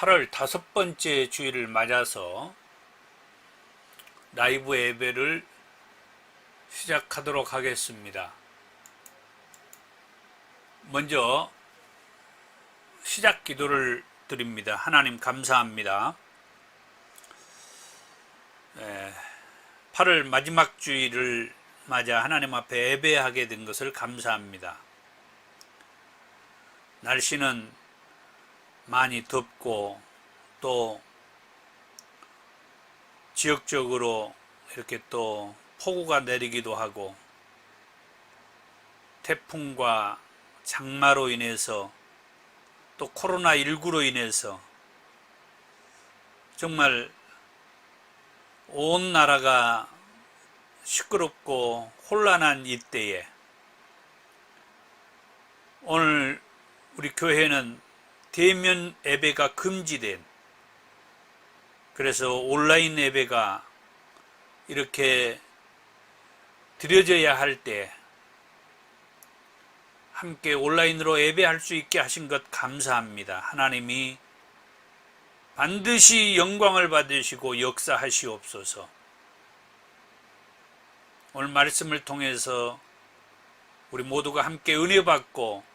8월 5번째 주일을 맞아서 라이브 예배를 시작하도록 하겠습니다. 먼저 시작 기도를 드립니다. 하나님 감사합니다. 8월 마지막 주일을 맞아 하나님 앞에 예배하게 된 것을 감사합니다. 날씨는 많이 덥고 또 지역적으로 이렇게 또 폭우가 내리기도 하고 태풍과 장마로 인해서 또 코로나19로 인해서 정말 온 나라가 시끄럽고 혼란한 이때에 오늘 우리 교회는 대면 예배가 금지된, 그래서 온라인 예배가 이렇게 드려져야 할 때 함께 온라인으로 예배할 수 있게 하신 것 감사합니다. 하나님이 반드시 영광을 받으시고 역사하시옵소서. 오늘 말씀을 통해서 우리 모두가 함께 은혜 받고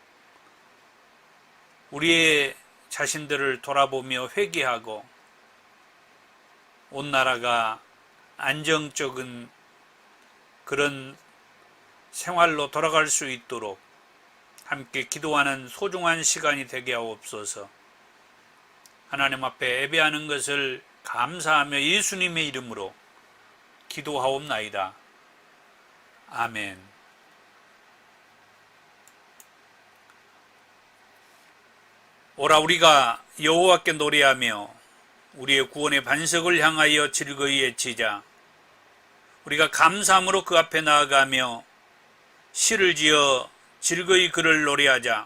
우리의 자신들을 돌아보며 회개하고 온 나라가 안정적인 그런 생활로 돌아갈 수 있도록 함께 기도하는 소중한 시간이 되게 하옵소서. 하나님 앞에 예배하는 것을 감사하며 예수님의 이름으로 기도하옵나이다. 아멘. 오라 우리가 여호와께 노래하며 우리의 구원의 반석을 향하여 즐거이 외치자. 우리가 감사함으로 그 앞에 나아가며 시를 지어 즐거이 그를 노래하자.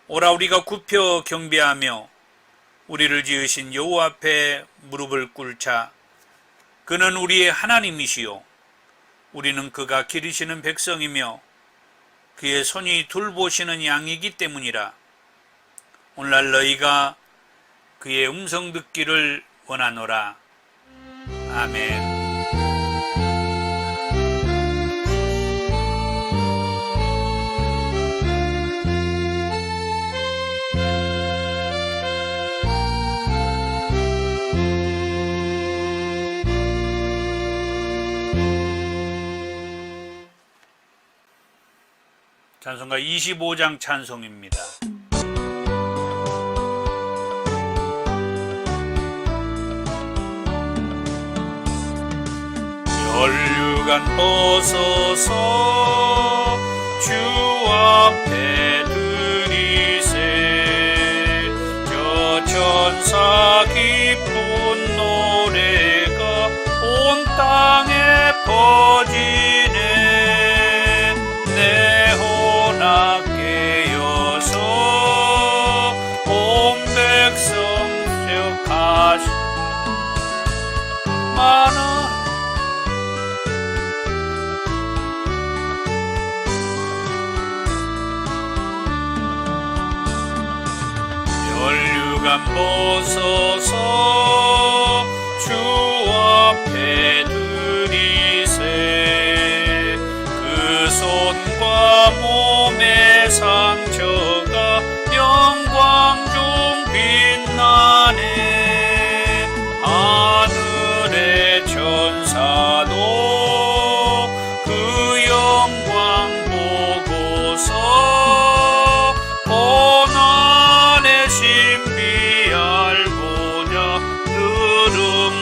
오라 우리가 굽혀 경배하며 우리를 지으신 여호와 앞에 무릎을 꿇자. 그는 우리의 하나님이시요 우리는 그가 기르시는 백성이며 그의 손이 돌보시는 양이기 때문이라. 오늘날 너희가 그의 음성 듣기를 원하노라. 아멘. 찬송가 25장 찬송입니다. 혈류관 벗어서 주 앞에 드리세. 저 천사 기쁜 노래가 온 땅에 퍼지네. 내 혼악 깨어서 온 백성 기억하시 많은 혈류관 벗어서 주 앞에 드리세. 그 손과 몸의 상처가 영광 중 빛나네. 하늘의 천사도 그 영광 보고서 고난의 신비 알고자 들음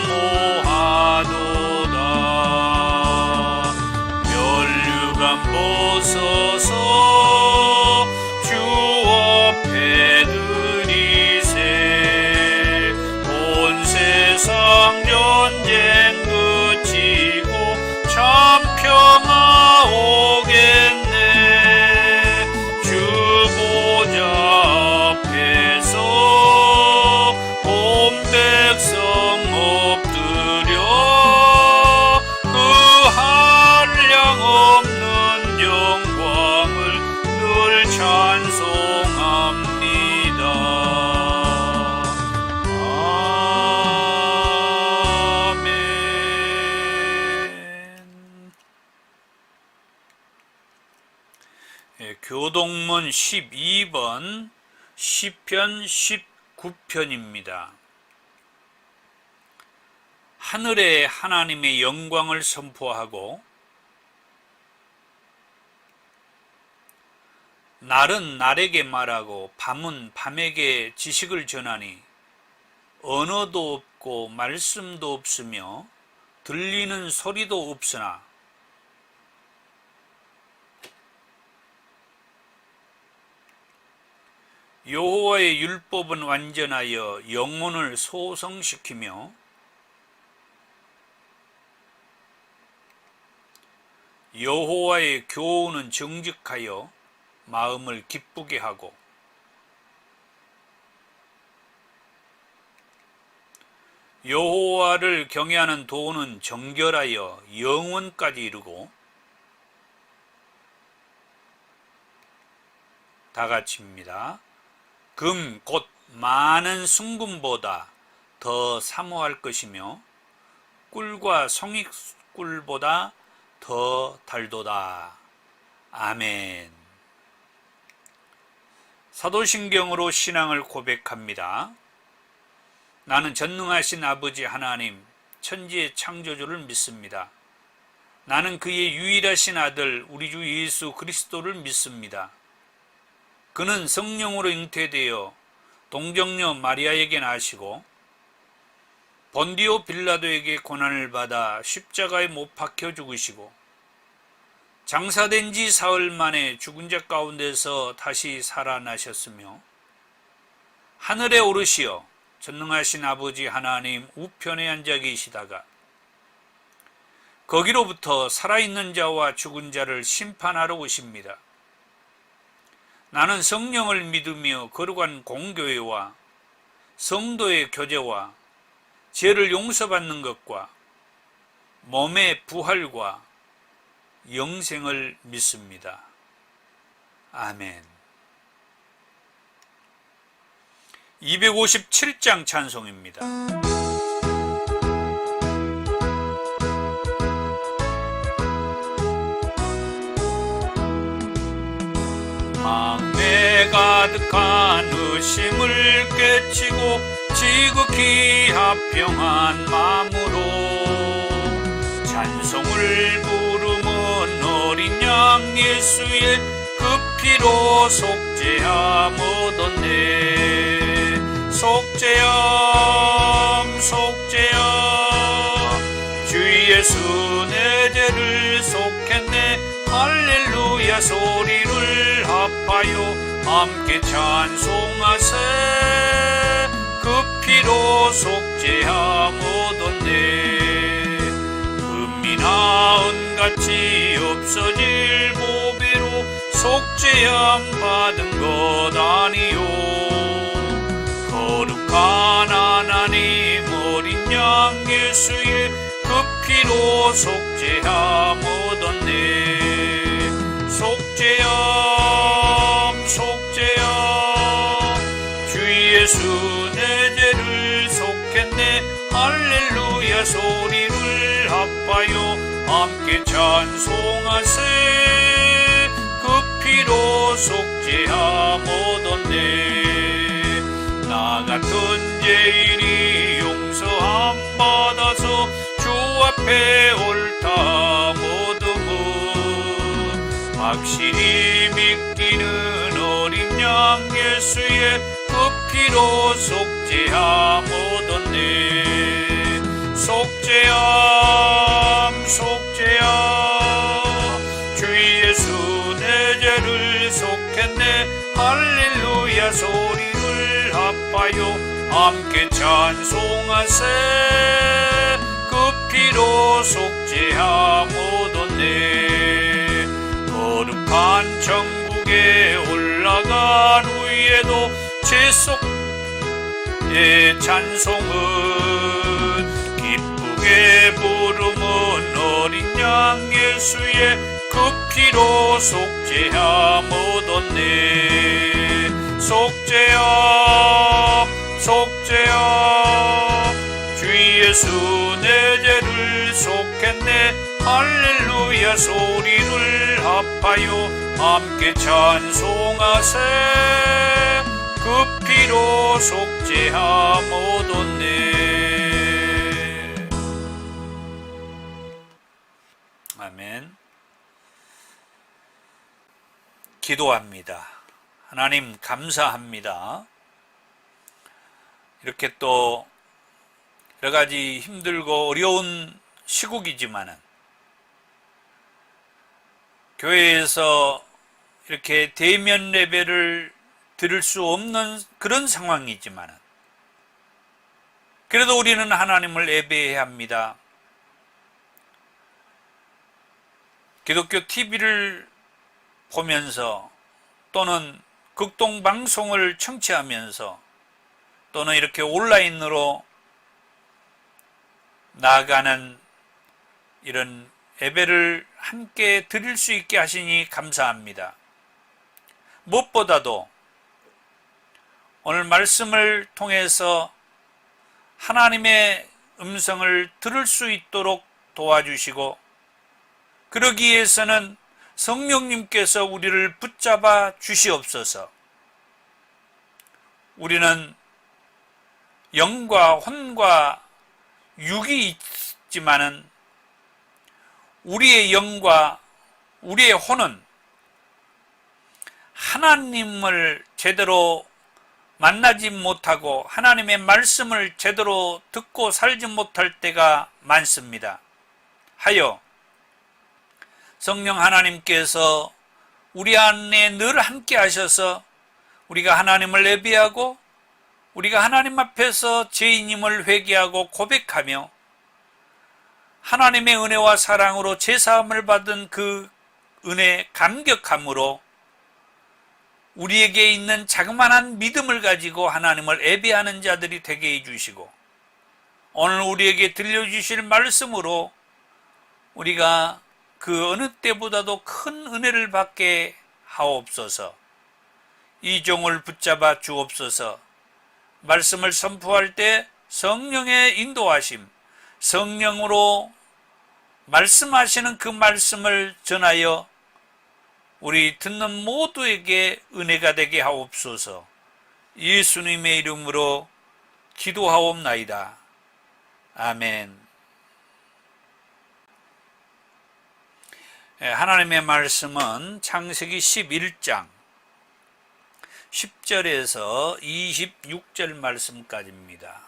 교동문 12번 시편 19편입니다. 하늘에 하나님의 영광을 선포하고 날은 날에게 말하고 밤은 밤에게 지식을 전하니 언어도 없고 말씀도 없으며 들리는 소리도 없으나 여호와의 율법은 완전하여 영혼을 소성시키며 여호와의 교훈은 정직하여 마음을 기쁘게 하고 여호와를 경외하는 도는 정결하여 영원까지 이르고 다같이입니다. 금 곧 많은 순금보다 더 사모할 것이며 꿀과 성익꿀보다 더 달도다. 아멘. 사도신경으로 신앙을 고백합니다. 나는 전능하신 아버지 하나님, 천지의 창조주를 믿습니다. 나는 그의 유일하신 아들 우리 주 예수 그리스도를 믿습니다. 그는 성령으로 잉태되어 동정녀 마리아에게 나시고 본디오 빌라도에게 고난을 받아 십자가에 못 박혀 죽으시고 장사된 지 사흘 만에 죽은 자 가운데서 다시 살아나셨으며 하늘에 오르시어 전능하신 아버지 하나님 우편에 앉아 계시다가 거기로부터 살아있는 자와 죽은 자를 심판하러 오십니다. 나는 성령을 믿으며 거룩한 공교회와 성도의 교제와 죄를 용서받는 것과 몸의 부활과 영생을 믿습니다. 아멘. 257장 찬송입니다. 망대 가득한 의심을 깨치고 지극히 합평한 마음으로 찬송을 부르면 어린 양 예수의 그 피로 속죄함 얻었네. 속죄함 속죄함 주 예수 내 죄를 속했네. 할렐루야 소리를 합하여 함께 찬송하세. 그 피로 속죄함 얻었네. 금이나 은같이 없어질 보배로 속죄함 받은 것 아니요. 거룩한 하나님 어린 양 예수의 그 피로 속죄함 얻었네. 속죄함 속죄함 주 예수 내 죄를 속했네. 할렐루야 소리를 합하여 함께 찬송하세. 그 피로 속죄함 얻었네. 나 같은 죄인이 용서함 받아서 주 앞에 옳다 얻음은 확실히 믿기는 어린 양 예수의 그 피로 속죄함 얻었네. 속죄함 속죄함 주 예수 내 죄를 속했네. 할렐루야 소리를 합하여 함께 찬송하세. 그 피로 속죄함 얻었네. 거룩한 천국에 올라간 후에도 죄 속의 찬송은 기쁘게 부르면 어린 양 예수의 그 피로 속죄함 얻었네. 속죄함 속죄함 주 예수 내 죄를 속했네. 할렐루야 소리를 합 합하여 함께 찬송하세. 그 피로 속죄함 얻었네. 아멘. 기도합니다. 하나님 감사합니다. 이렇게 또 여러 가지 힘들고 어려운 시국이지만은 교회에서 이렇게 대면 예배를 드릴 수 없는 그런 상황이지만은 그래도 우리는 하나님을 예배해야 합니다. 기독교 TV를 보면서 또는 극동방송을 청취하면서 또는 이렇게 온라인으로 나아가는 이런 예배를 함께 드릴 수 있게 하시니 감사합니다. 무엇보다도 오늘 말씀을 통해서 하나님의 음성을 들을 수 있도록 도와주시고 그러기 위해서는 성령님께서 우리를 붙잡아 주시옵소서. 우리는 영과 혼과 육이 있지만은 우리의 영과 우리의 혼은 하나님을 제대로 만나지 못하고 하나님의 말씀을 제대로 듣고 살지 못할 때가 많습니다. 하여 성령 하나님께서 우리 안에 늘 함께 하셔서 우리가 하나님을 예배하고 우리가 하나님 앞에서 죄인임을 회개하고 고백하며 하나님의 은혜와 사랑으로 제사함을 받은 그 은혜 감격함으로 우리에게 있는 자그마한 믿음을 가지고 하나님을 예배하는 자들이 되게 해주시고 오늘 우리에게 들려주실 말씀으로 우리가 그 어느 때보다도 큰 은혜를 받게 하옵소서. 이 종을 붙잡아 주옵소서. 말씀을 선포할 때 성령의 인도하심, 성령으로 말씀하시는 그 말씀을 전하여 우리 듣는 모두에게 은혜가 되게 하옵소서. 예수님의 이름으로 기도하옵나이다. 아멘. 하나님의 말씀은 창세기 11장 10절에서 26절 말씀까지입니다.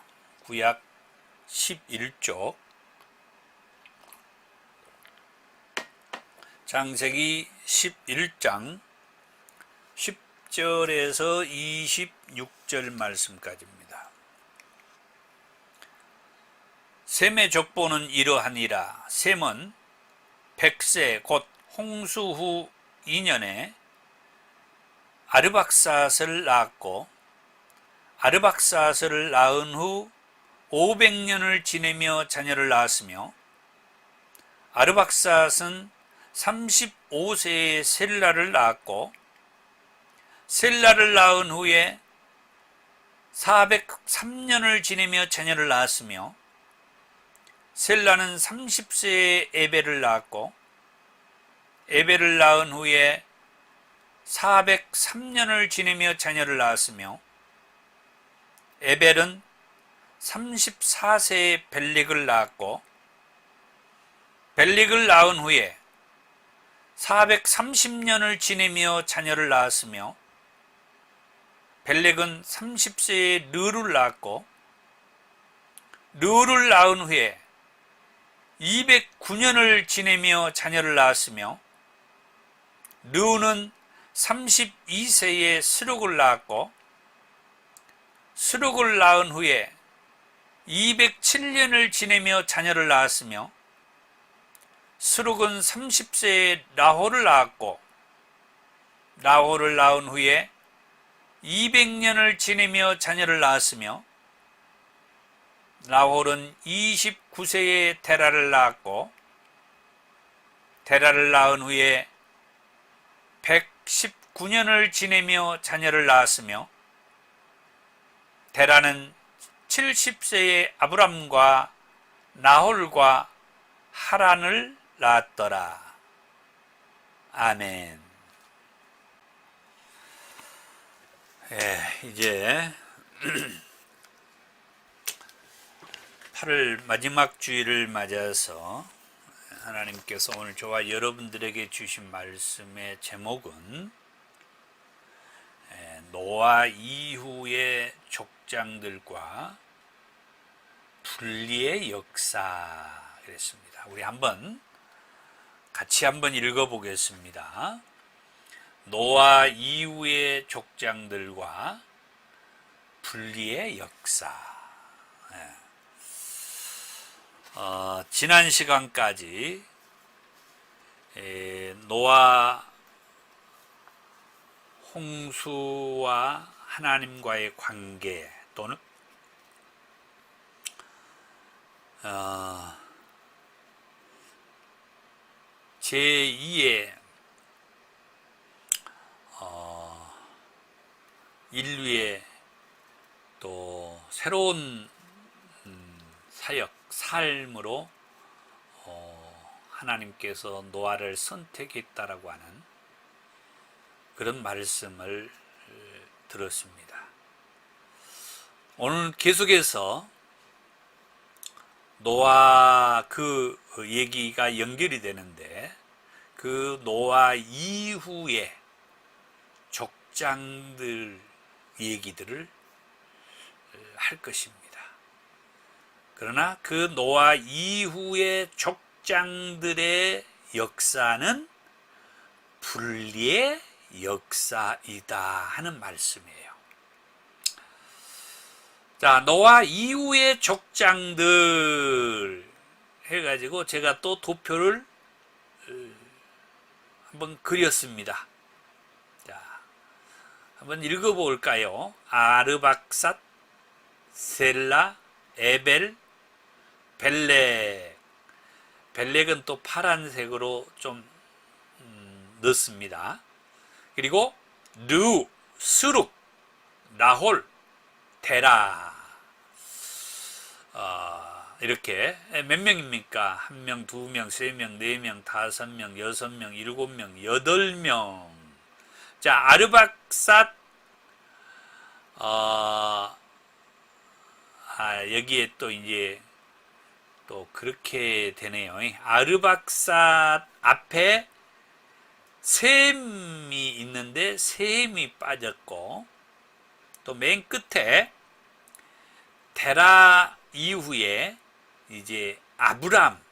구약 11쪽 창세기 11장 10절에서 26절 말씀까지입니다. 셈의 족보는 이러하니라. 셈은 백세 곧 홍수 후 2년에 아르박삿을 낳았고 아르박삿을 낳은 후 500년을 지내며 자녀를 낳았으며 아르박삿은 35세에 셀라를 낳았고 셀라를 낳은 후에 403년을 지내며 자녀를 낳았으며 셀라는 30세에 에벨을 낳았고 에벨을 낳은 후에 403년을 지내며 자녀를 낳았으며 에벨은 34세에 벨렉을 낳았고 벨렉을 낳은 후에 430년을 지내며 자녀를 낳았으며 벨렉은 30세에 르를 낳았고 르를 낳은 후에 209년을 지내며 자녀를 낳았으며 르는 32세에 스룩을 낳았고 스룩을 낳은 후에 207년을 지내며 자녀를 낳았으며 스룩은 30세에 나홀을 낳았고 나홀을 낳은 후에 200년을 지내며 자녀를 낳았으며 나홀은 29세에 데라를 낳았고 데라를 낳은 후에 119년을 지내며 자녀를 낳았으며 데라는 70세에 아브람과 나홀과 하란을 낳았더라. 아멘. 이제 8월 마지막 주일을 맞아서 하나님께서 오늘 저와 여러분들에게 주신 말씀의 제목은 노아 이후의 족장들과 분리의 역사 그랬습니다. 우리 같이 한번 읽어보겠습니다. 노아 이후의 족장들과 분리의 역사. 지난 시간까지 노아 홍수와 하나님과의 관계 또는 제2의 인류의 또 새로운 사역, 삶으로 하나님께서 노아를 선택했다라고 하는 그런 말씀을 들었습니다. 오늘 계속해서 노아 그 얘기가 연결이 되는데 그 노아 이후의 족장들 얘기들을 할 것입니다. 그러나 그 노아 이후의 족장들의 역사는 분리의 역사이다 하는 말씀이에요. 자, 노아 이후의 족장들 해가지고 제가 또 도표를 한번 그렸습니다. 자, 한번 읽어볼까요? 아르박삿, 셀라, 에벨, 벨렉. 벨렉은 또 파란색으로 좀 넣습니다. 그리고 르, 스룩, 나홀, 테라. 이렇게 몇 명입니까? 1명, 2명, 3명, 4명, 5명, 6명, 7명, 8명. 자, 아르박삿 여기에 또 이제 또 그렇게 되네요. 아르박삿 앞에 셈이 있는데 셈이 빠졌고 또 맨 끝에 테라 이후에 이제 아브람,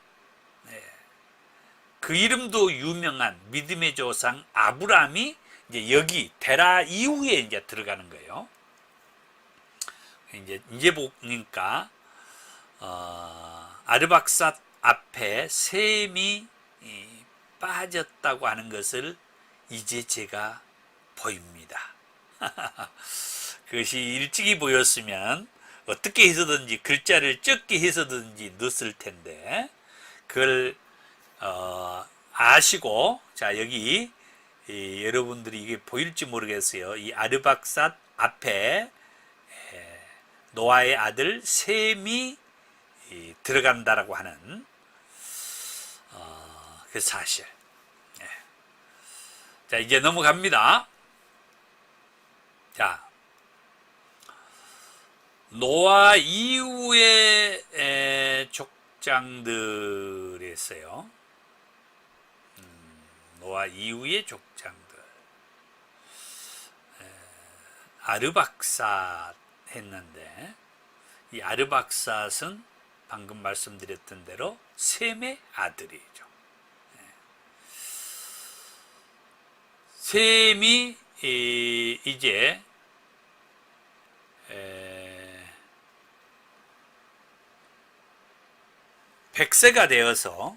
그 이름도 유명한 믿음의 조상 아브람이 이제 여기 테라 이후에 이제 들어가는 거예요. 이제 보니까 아르박삿 앞에 셈이 빠졌다고 하는 것을 이제 제가 보입니다. 그것이 일찍이 보였으면 어떻게 해서든지 글자를 적게 해서든지 넣었을 텐데 그걸 아시고 자 여기 여러분들이 이게 보일지 모르겠어요. 이 아르박삿 앞에 노아의 아들 셈이 들어간다라고 하는 그 사실. 자 이제 넘어갑니다. 자 노아 이후의 족장들이었어요. 노아 이후의 족장들. 아르박삿 했는데 이 아르박삿은 방금 말씀드렸던 대로 셈의 아들이죠. 셈이 이제 100세가 되어서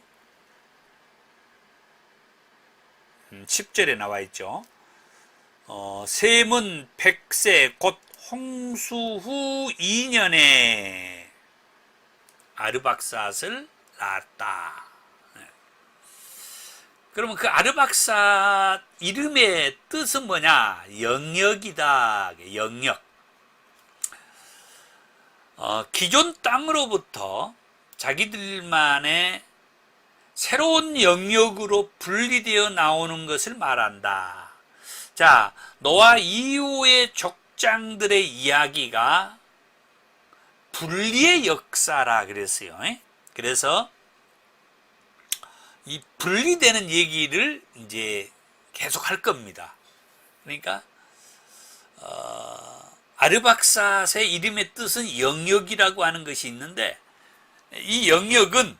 10절에 나와 있죠. 셈은 100세 곧 홍수 후 2년에 아르박삿을 낳았다. 그러면 그 아르박삿 이름의 뜻은 뭐냐? 영역이다. 영역. 기존 땅으로부터 자기들만의 새로운 영역으로 분리되어 나오는 것을 말한다. 자, 노아 이후의 족장들의 이야기가 분리의 역사라 그랬어요. 그래서 이 분리되는 얘기를 이제 계속 할 겁니다. 그러니까 아르박삿의 이름의 뜻은 영역이라고 하는 것이 있는데, 이 영역은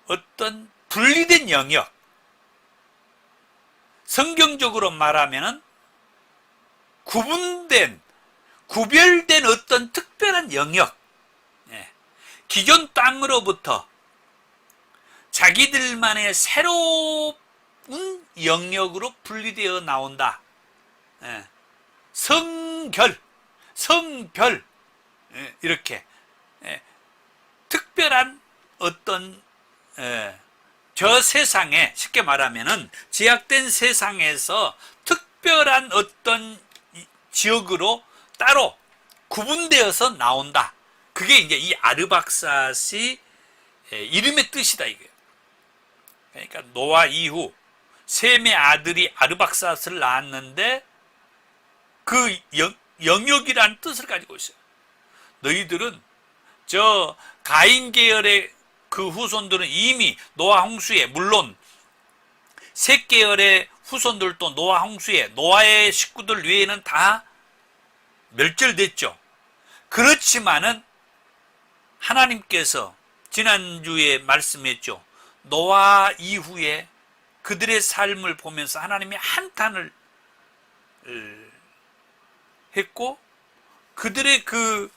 어떤 분리된 영역, 성경적으로 말하면 구별된 어떤 특별한 영역, 기존 땅으로부터 자기들만의 새로운 영역으로 분리되어 나온다. 성별, 이렇게 특별한 어떤 저 세상에, 쉽게 말하면은 제약된 세상에서 특별한 어떤 지역으로 따로 구분되어서 나온다. 그게 이제 이 아르박삿이 이름의 뜻이다 이거예요. 그러니까 노아 이후 셈의 아들이 아르박삿을 낳았는데 그 영역이라는 뜻을 가지고 있어요. 너희들은 저 가인 계열의 그 후손들은 이미 노아 홍수에, 물론 셋 계열의 후손들도 노아 홍수에, 노아의 식구들 외에는 다 멸절됐죠. 그렇지만은 하나님께서 지난주에 말씀했죠. 노아 이후에 그들의 삶을 보면서 하나님이 한탄을 했고, 그들의 그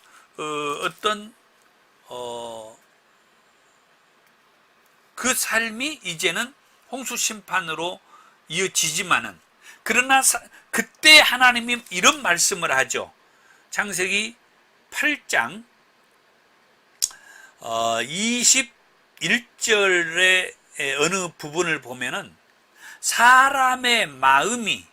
그 삶이 이제는 홍수 심판으로 이어지지만은, 그러나 그때 하나님이 이런 말씀을 하죠. 창세기 8장 21절의 어느 부분을 보면은 사람의 마음이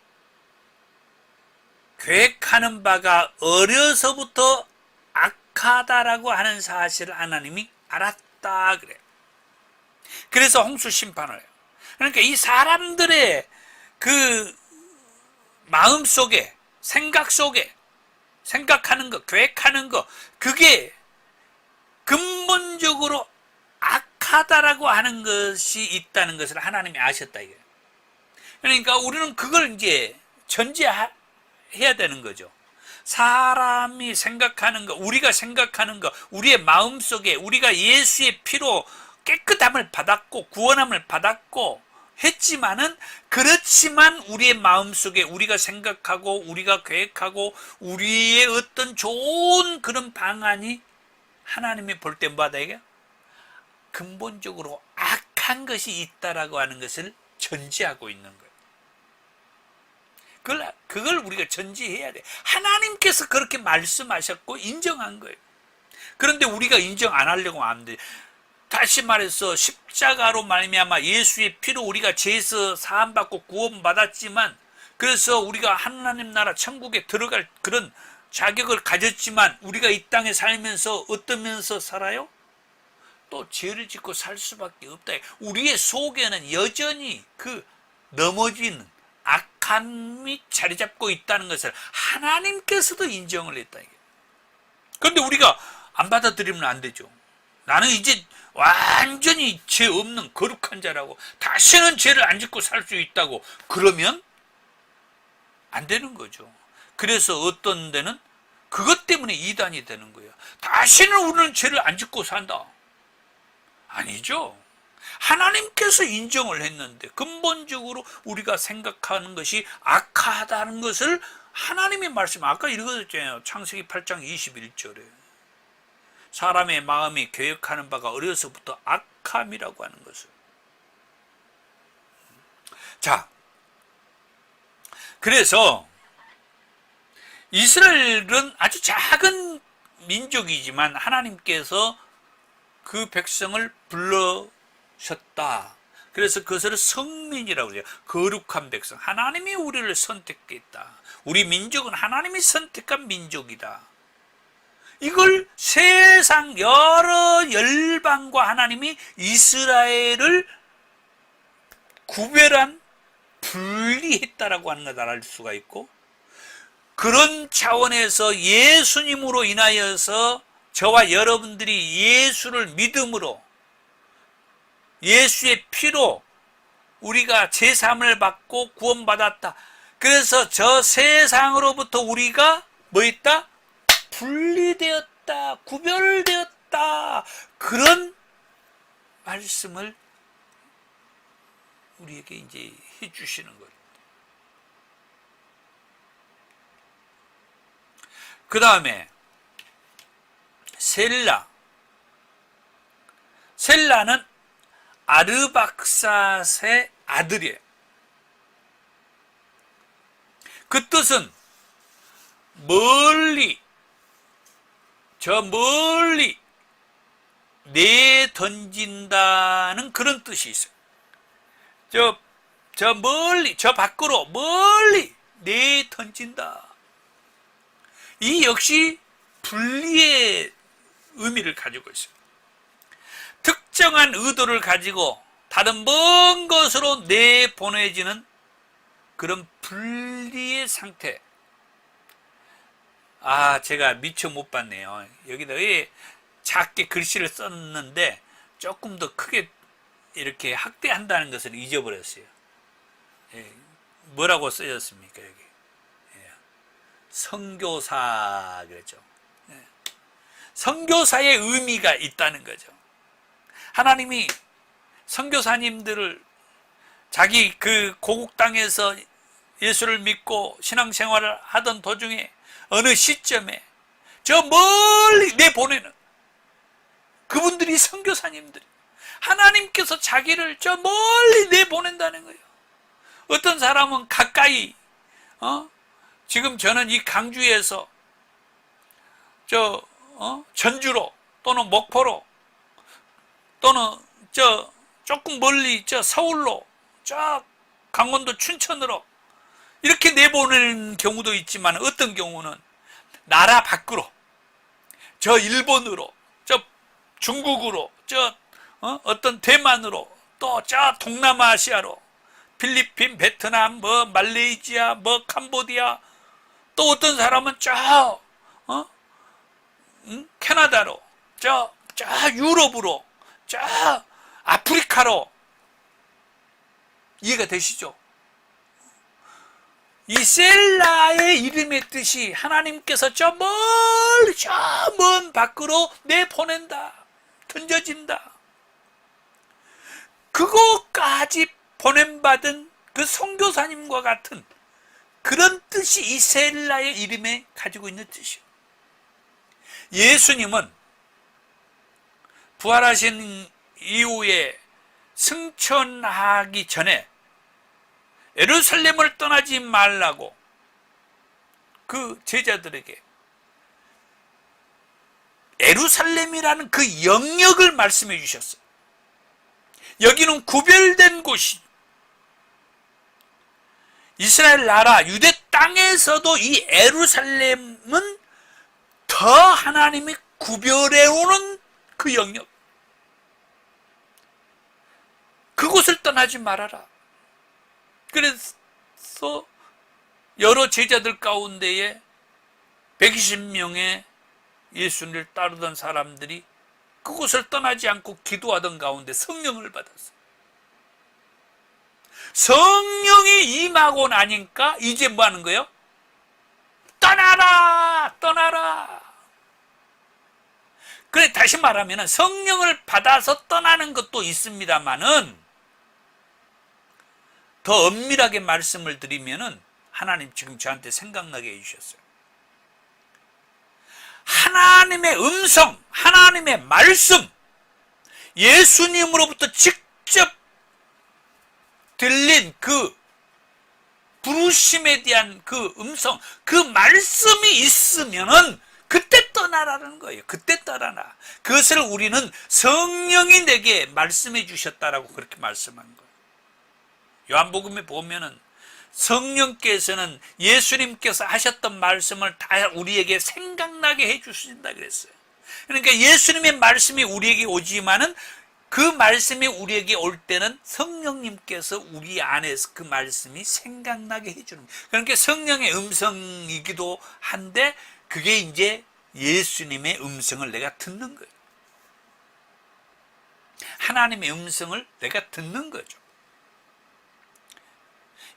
계획하는 바가 어려서부터 악하다라고 하는 사실을 하나님이 알았다 그래요. 그래서 홍수 심판을 해요. 그러니까 이 사람들의 그 마음 속에, 생각 속에, 생각하는 거, 계획하는 거, 그게 근본적으로 악하다라고 하는 것이 있다는 것을 하나님이 아셨다 이거예요. 그러니까 우리는 그걸 이제 전제해야 되는 거죠. 사람이 생각하는 거, 우리가 생각하는 거, 우리의 마음 속에 우리가 예수의 피로 깨끗함을 받았고 구원함을 받았고 했지만은, 그렇지만 우리의 마음 속에 우리가 생각하고 우리가 계획하고 우리의 어떤 좋은 그런 방안이 하나님이 볼 때마다 이게 근본적으로 악한 것이 있다라고 하는 것을 전제하고 있는 거예요. 그걸 우리가 전제해야 돼. 하나님께서 그렇게 말씀하셨고 인정한 거예요. 그런데 우리가 인정 안 하려고 하면 안 돼. 다시 말해서 십자가로 말미암아 예수의 피로 우리가 죄에서 사함받고 구원받았지만, 그래서 우리가 하나님 나라 천국에 들어갈 그런 자격을 가졌지만, 우리가 이 땅에 살면서 어떠면서 살아요? 또 죄를 짓고 살 수밖에 없다. 우리의 속에는 여전히 그 넘어지는 악함이 자리 잡고 있다는 것을 하나님께서도 인정을 했다. 그런데 우리가 안 받아들이면 안 되죠. 나는 이제 완전히 죄 없는 거룩한 자라고, 다시는 죄를 안 짓고 살 수 있다고 그러면 안 되는 거죠. 그래서 어떤 데는 그것 때문에 이단이 되는 거예요. 다시는 우리는 죄를 안 짓고 산다. 아니죠. 하나님께서 인정을 했는데 근본적으로 우리가 생각하는 것이 악하다는 것을 하나님의 말씀, 아까 읽었잖아요. 창세기 8장 21절에 사람의 마음이 계획하는 바가 어려서부터 악함이라고 하는 것을. 자, 그래서 이스라엘은 아주 작은 민족이지만 하나님께서 그 백성을 불러셨다. 그래서 그것을 성민이라고 해요. 거룩한 백성. 하나님이 우리를 선택했다. 우리 민족은 하나님이 선택한 민족이다. 이걸 세상 여러 열방과 하나님이 이스라엘을 구별한, 분리했다라고 하는 것을 알 수가 있고, 그런 차원에서 예수님으로 인하여서 저와 여러분들이 예수를 믿음으로, 예수의 피로 우리가 제사함을 받고 구원받았다. 그래서 저 세상으로부터 우리가 뭐 했다? 분리되었다, 구별되었다. 그런 말씀을 우리에게 이제 해주시는 거예요. 그 다음에 셀라는 아르박삿의 아들이에요. 그 뜻은 멀리, 저 멀리 내던진다는 그런 뜻이 있어요. 저 멀리, 저 밖으로 멀리 내던진다. 이 역시 분리의 의미를 가지고 있어요. 특정한 의도를 가지고 다른 먼 것으로 내보내지는 그런 분리의 상태. 아, 제가 미처 못 봤네요. 여기다 왜 작게 글씨를 썼는데 조금 더 크게 이렇게 확대한다는 것을 잊어버렸어요. 예, 뭐라고 쓰였습니까, 여기? 예, 선교사 그랬죠. 예, 선교사의 의미가 있다는 거죠. 하나님이 선교사님들을 자기 그 고국 땅에서 예수를 믿고 신앙생활을 하던 도중에 어느 시점에 저 멀리 내보내는 그분들이 선교사님들, 하나님께서 자기를 저 멀리 내보낸다는 거예요. 어떤 사람은 가까이, 지금 저는 이 강주에서 전주로 또는 목포로 또는 조금 멀리 서울로, 강원도 춘천으로 이렇게 내보내는 경우도 있지만, 어떤 경우는 나라 밖으로, 저 일본으로, 저 중국으로, 어떤 대만으로, 또 동남아시아로, 필리핀, 베트남, 말레이시아, 캄보디아, 또 어떤 사람은 캐나다로, 유럽으로, 아프리카로. 이해가 되시죠? 이 셀라의 이름의 뜻이 하나님께서 저 멀리, 먼 밖으로 내보낸다, 던져진다. 그거까지 보냄받은 그 선교사님과 같은 그런 뜻이 이 셀라의 이름에 가지고 있는 뜻이에요. 예수님은 부활하신 이후에 승천하기 전에 예루살렘을 떠나지 말라고 그 제자들에게 예루살렘이라는 그 영역을 말씀해 주셨어요. 여기는 구별된 곳이, 이스라엘 나라 유대 땅에서도 이 예루살렘은 더 하나님이 구별해 오는 그 영역, 그곳을 떠나지 말아라. 그래서 여러 제자들 가운데에 120명의 예수님을 따르던 사람들이 그곳을 떠나지 않고 기도하던 가운데 성령을 받았어요. 성령이 임하고 나니까 이제 뭐 하는 거예요? 떠나라! 떠나라! 그래, 다시 말하면 성령을 받아서 떠나는 것도 있습니다만은, 더 엄밀하게 말씀을 드리면은 하나님 지금 저한테 생각나게 해주셨어요. 하나님의 음성, 하나님의 말씀, 예수님으로부터 직접 들린 그 부르심에 대한 그 음성, 그 말씀이 있으면은 그때 떠나라는 거예요. 그때 떠나라. 그것을 우리는 성령이 내게 말씀해 주셨다라고 그렇게 말씀한 거예요. 요한복음에 보면은 성령께서는 예수님께서 하셨던 말씀을 다 우리에게 생각나게 해 주신다 그랬어요. 그러니까 예수님의 말씀이 우리에게 오지만은 그 말씀이 우리에게 올 때는 성령님께서 우리 안에서 그 말씀이 생각나게 해주는 거예요. 그러니까 성령의 음성이기도 한데 그게 이제 예수님의 음성을 내가 듣는 거예요. 하나님의 음성을 내가 듣는 거죠.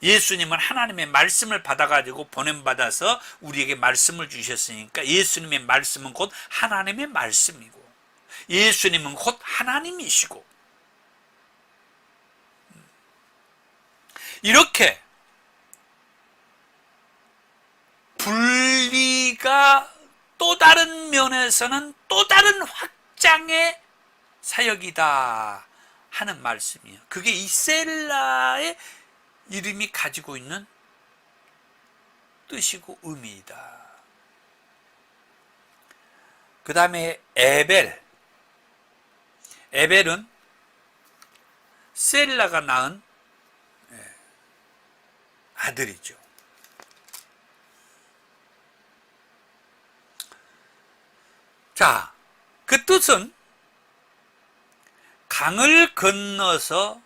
예수님은 하나님의 말씀을 받아가지고 보냄받아서 우리에게 말씀을 주셨으니까 예수님의 말씀은 곧 하나님의 말씀이고 예수님은 곧 하나님이시고, 이렇게 분리가 또 다른 면에서는 또 다른 확장의 사역이다 하는 말씀이에요. 그게 이 셀라의 이름이 가지고 있는 뜻이고 의미이다. 그 다음에 에벨은 셀라가 낳은 아들이죠. 자, 그 뜻은 강을 건너서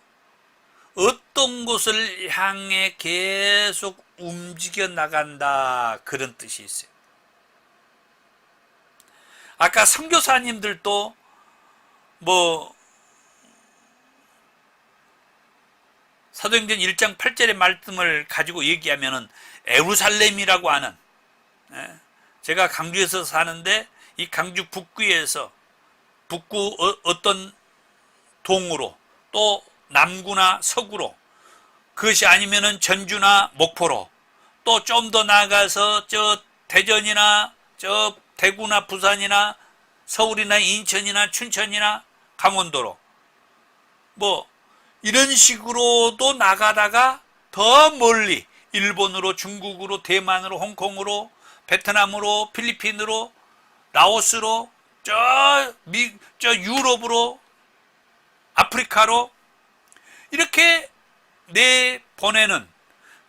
어떤 곳을 향해 계속 움직여 나간다, 그런 뜻이 있어요. 아까 선교사님들도 사도행전 1장 8절의 말씀을 가지고 얘기하면은 에루살렘이라고 하는, 제가 강주에서 사는데 이 강주 북구에서 북구 어떤 동으로 또 남구나 서구로, 그것이 아니면은 전주나 목포로, 또 좀 더 나아가서 저 대전이나 저 대구나 부산이나 서울이나 인천이나 춘천이나 강원도로 이런 식으로도 나가다가 더 멀리 일본으로, 중국으로, 대만으로, 홍콩으로, 베트남으로, 필리핀으로, 라오스로, 저 유럽으로, 아프리카로 이렇게 내보내는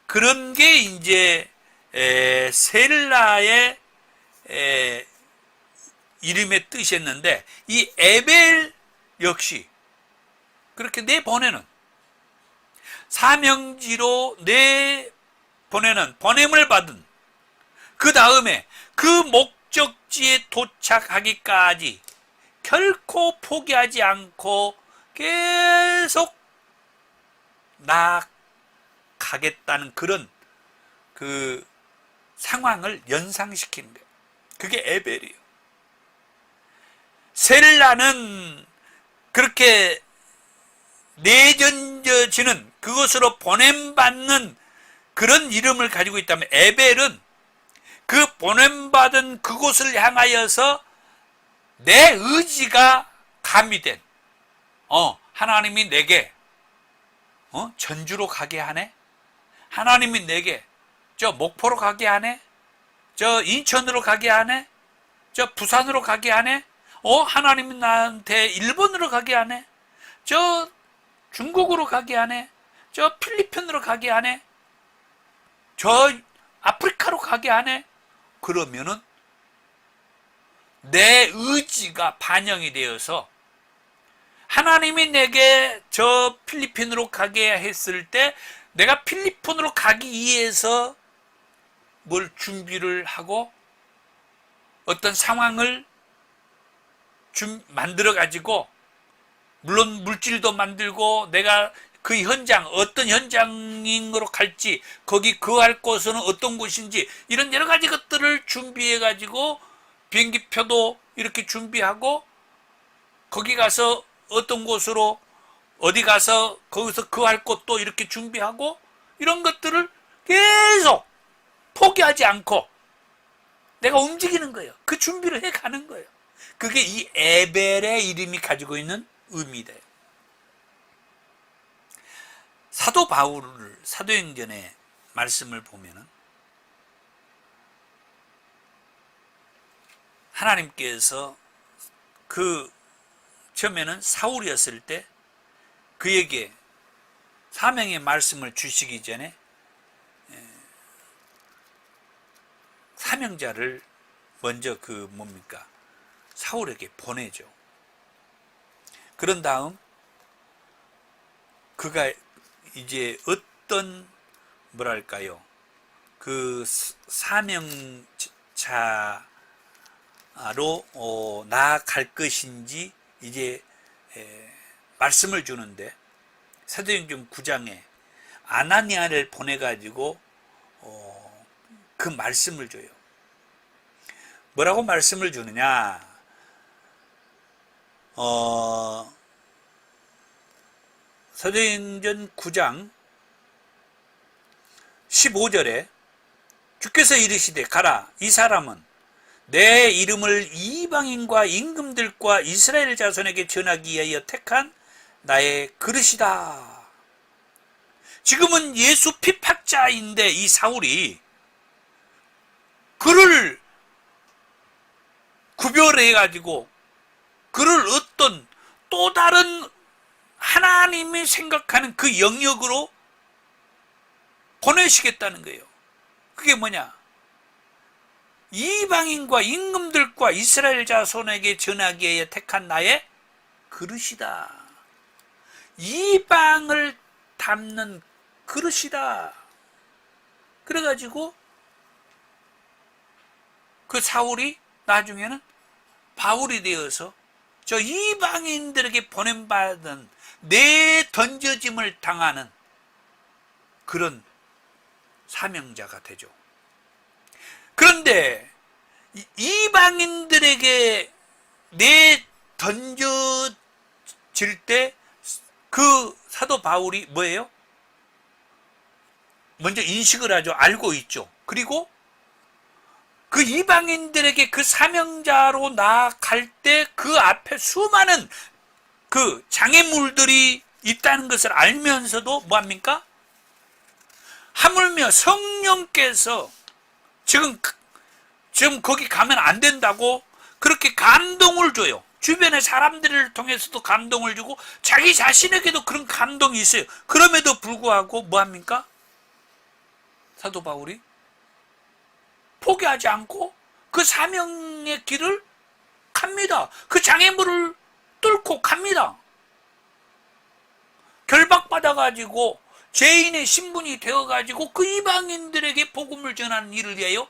그런 게 이제 셀라의 이름의 뜻이었는데, 이 에벨 역시 그렇게 내보내는, 사명지로 내보내는, 보냄을 받은 그 다음에 그 목적지에 도착하기까지 결코 포기하지 않고 계속 나아가겠다는 그런 그 상황을 연상시키는 거예요. 그게 에벨이에요. 셀라는 그렇게 내던져지는, 그것으로 보냄받는 그런 이름을 가지고 있다면, 에벨은 그 보냄받은 그곳을 향하여서 내 의지가 가미된, 하나님이 내게 전주로 가게 하네, 하나님이 내게 저 목포로 가게 하네, 저 인천으로 가게 하네, 저 부산으로 가게 하네, 하나님이 나한테 일본으로 가게 하네, 저 중국으로 가게 하네, 저 필리핀으로 가게 하네, 저 아프리카로 가게 하네. 그러면은 내 의지가 반영이 되어서 하나님이 내게 저 필리핀으로 가게 했을 때 내가 필리핀으로 가기 위해서 뭘 준비를 하고 어떤 상황을 만들어 가지고, 물론 물질도 만들고 내가 그 현장, 어떤 현장으로 갈지, 거기 거할 곳은 어떤 곳인지, 이런 여러 가지 것들을 준비해 가지고 비행기표도 이렇게 준비하고, 거기 가서 어떤 곳으로 어디 가서 거기서 거할 곳도 이렇게 준비하고, 이런 것들을 계속 포기하지 않고 내가 움직이는 거예요. 그 준비를 해 가는 거예요. 그게 이 에벨의 이름이 가지고 있는 의미다. 사도 바울을 사도행전의 말씀을 보면은 하나님께서 그 처음에는 사울이었을 때 그에게 사명의 말씀을 주시기 전에 사명자를 먼저 사울에게 보내죠. 그런 다음 그가 이제 어떤 그 사명자로 나아갈 것인지 이제 말씀을 주는데, 사도행전 9장에 아나니아를 보내가지고 그 말씀을 줘요. 뭐라고 말씀을 주느냐? 사도행전 9장 15절에 주께서 이르시되 가라, 이 사람은 내 이름을 이방인과 임금들과 이스라엘 자손에게 전하기 위하여 택한 나의 그릇이다. 지금은 예수 핍박자인데 이 사울이 그를 구별해 가지고 그를 어떤 또 다른 하나님이 생각하는 그 영역으로 보내시겠다는 거예요. 그게 뭐냐? 이방인과 임금들과 이스라엘 자손에게 전하기 위해 택한 나의 그릇이다. 이방을 담는 그릇이다. 그래가지고 그 사울이 나중에는 바울이 되어서 저 이방인들에게 보냄받은 내던져짐을 당하는 그런 사명자가 되죠. 그런데 이방인들에게 내던져질 때 그 사도 바울이 뭐예요? 먼저 인식을 하죠. 알고 있죠. 그리고 그 이방인들에게 그 사명자로 나아갈 때 그 앞에 수많은 그 장애물들이 있다는 것을 알면서도 뭐합니까? 하물며 성령께서 지금 거기 가면 안 된다고 그렇게 감동을 줘요. 주변의 사람들을 통해서도 감동을 주고 자기 자신에게도 그런 감동이 있어요. 그럼에도 불구하고 뭐합니까? 사도 바울이 포기하지 않고 그 사명의 길을 갑니다. 그 장애물을 뚫고 갑니다. 결박받아가지고 죄인의 신분이 되어가지고 그 이방인들에게 복음을 전하는 일을 위하여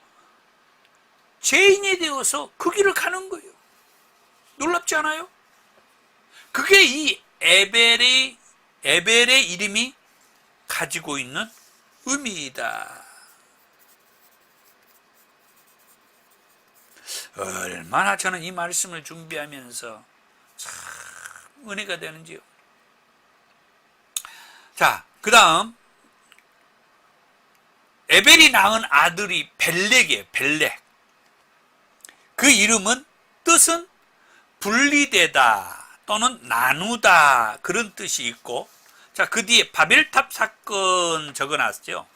죄인이 되어서 그 길을 가는 거예요. 놀랍지 않아요? 그게 이 에벨의 이름이 가지고 있는 의미이다. 얼마나 저는 이 말씀을 준비하면서 참 은혜가 되는지요. 자, 그 다음 에벨이 낳은 아들이 벨렉이에요. 벨렉. 그 이름은 뜻은 분리되다 또는 나누다 그런 뜻이 있고, 자, 그 뒤에 바벨탑 사건 적어놨죠.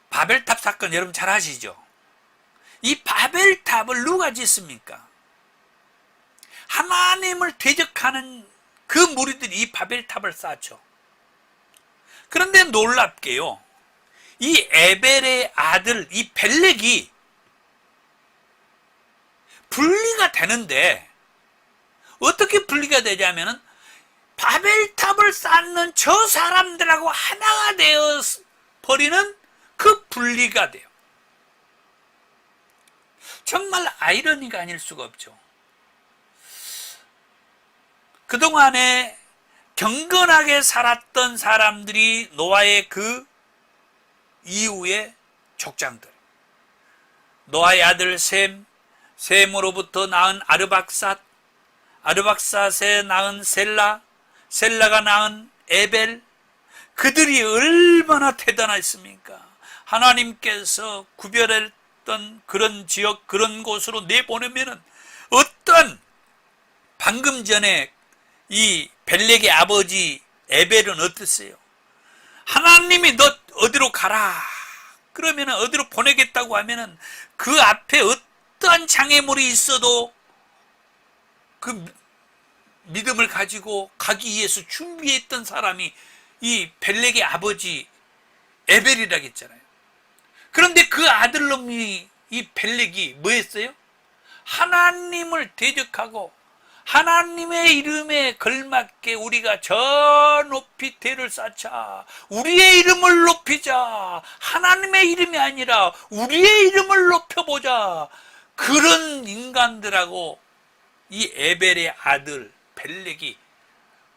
바벨탑 사건 여러분 잘 아시죠? 이 바벨탑을 누가 짓습니까? 하나님을 대적하는 그 무리들이 이 바벨탑을 쌓죠. 그런데 놀랍게요, 이 에벨의 아들 이 벨렉이 분리가 되는데, 어떻게 분리가 되냐면은 바벨탑을 쌓는 저 사람들하고 하나가 되어 버리는 그 분리가 돼요. 정말 아이러니가 아닐 수가 없죠. 그동안에 경건하게 살았던 사람들이 노아의 그 이후의 족장들, 노아의 아들 셈, 셈으로부터 낳은 아르박삿, 아르박삿에 낳은 셀라, 셀라가 낳은 에벨, 그들이 얼마나 대단했습니까? 하나님께서 구별했던 그런 지역, 그런 곳으로 내보내면은 어떤, 방금 전에 이 벨렉의 아버지 에벨은 어땠어요? 하나님이 너 어디로 가라 그러면 어디로 보내겠다고 하면은 그 앞에 어떠한 장애물이 있어도 그 믿음을 가지고 가기 위해서 준비했던 사람이 이 벨렉의 아버지 에벨이라고 했잖아요. 그런데 그 아들놈이 이 벨렉이 뭐 했어요? 하나님을 대적하고 하나님의 이름에 걸맞게 우리가 저 높이 대를 쌓자, 우리의 이름을 높이자, 하나님의 이름이 아니라 우리의 이름을 높여보자, 그런 인간들하고 이 에벨의 아들 벨렉이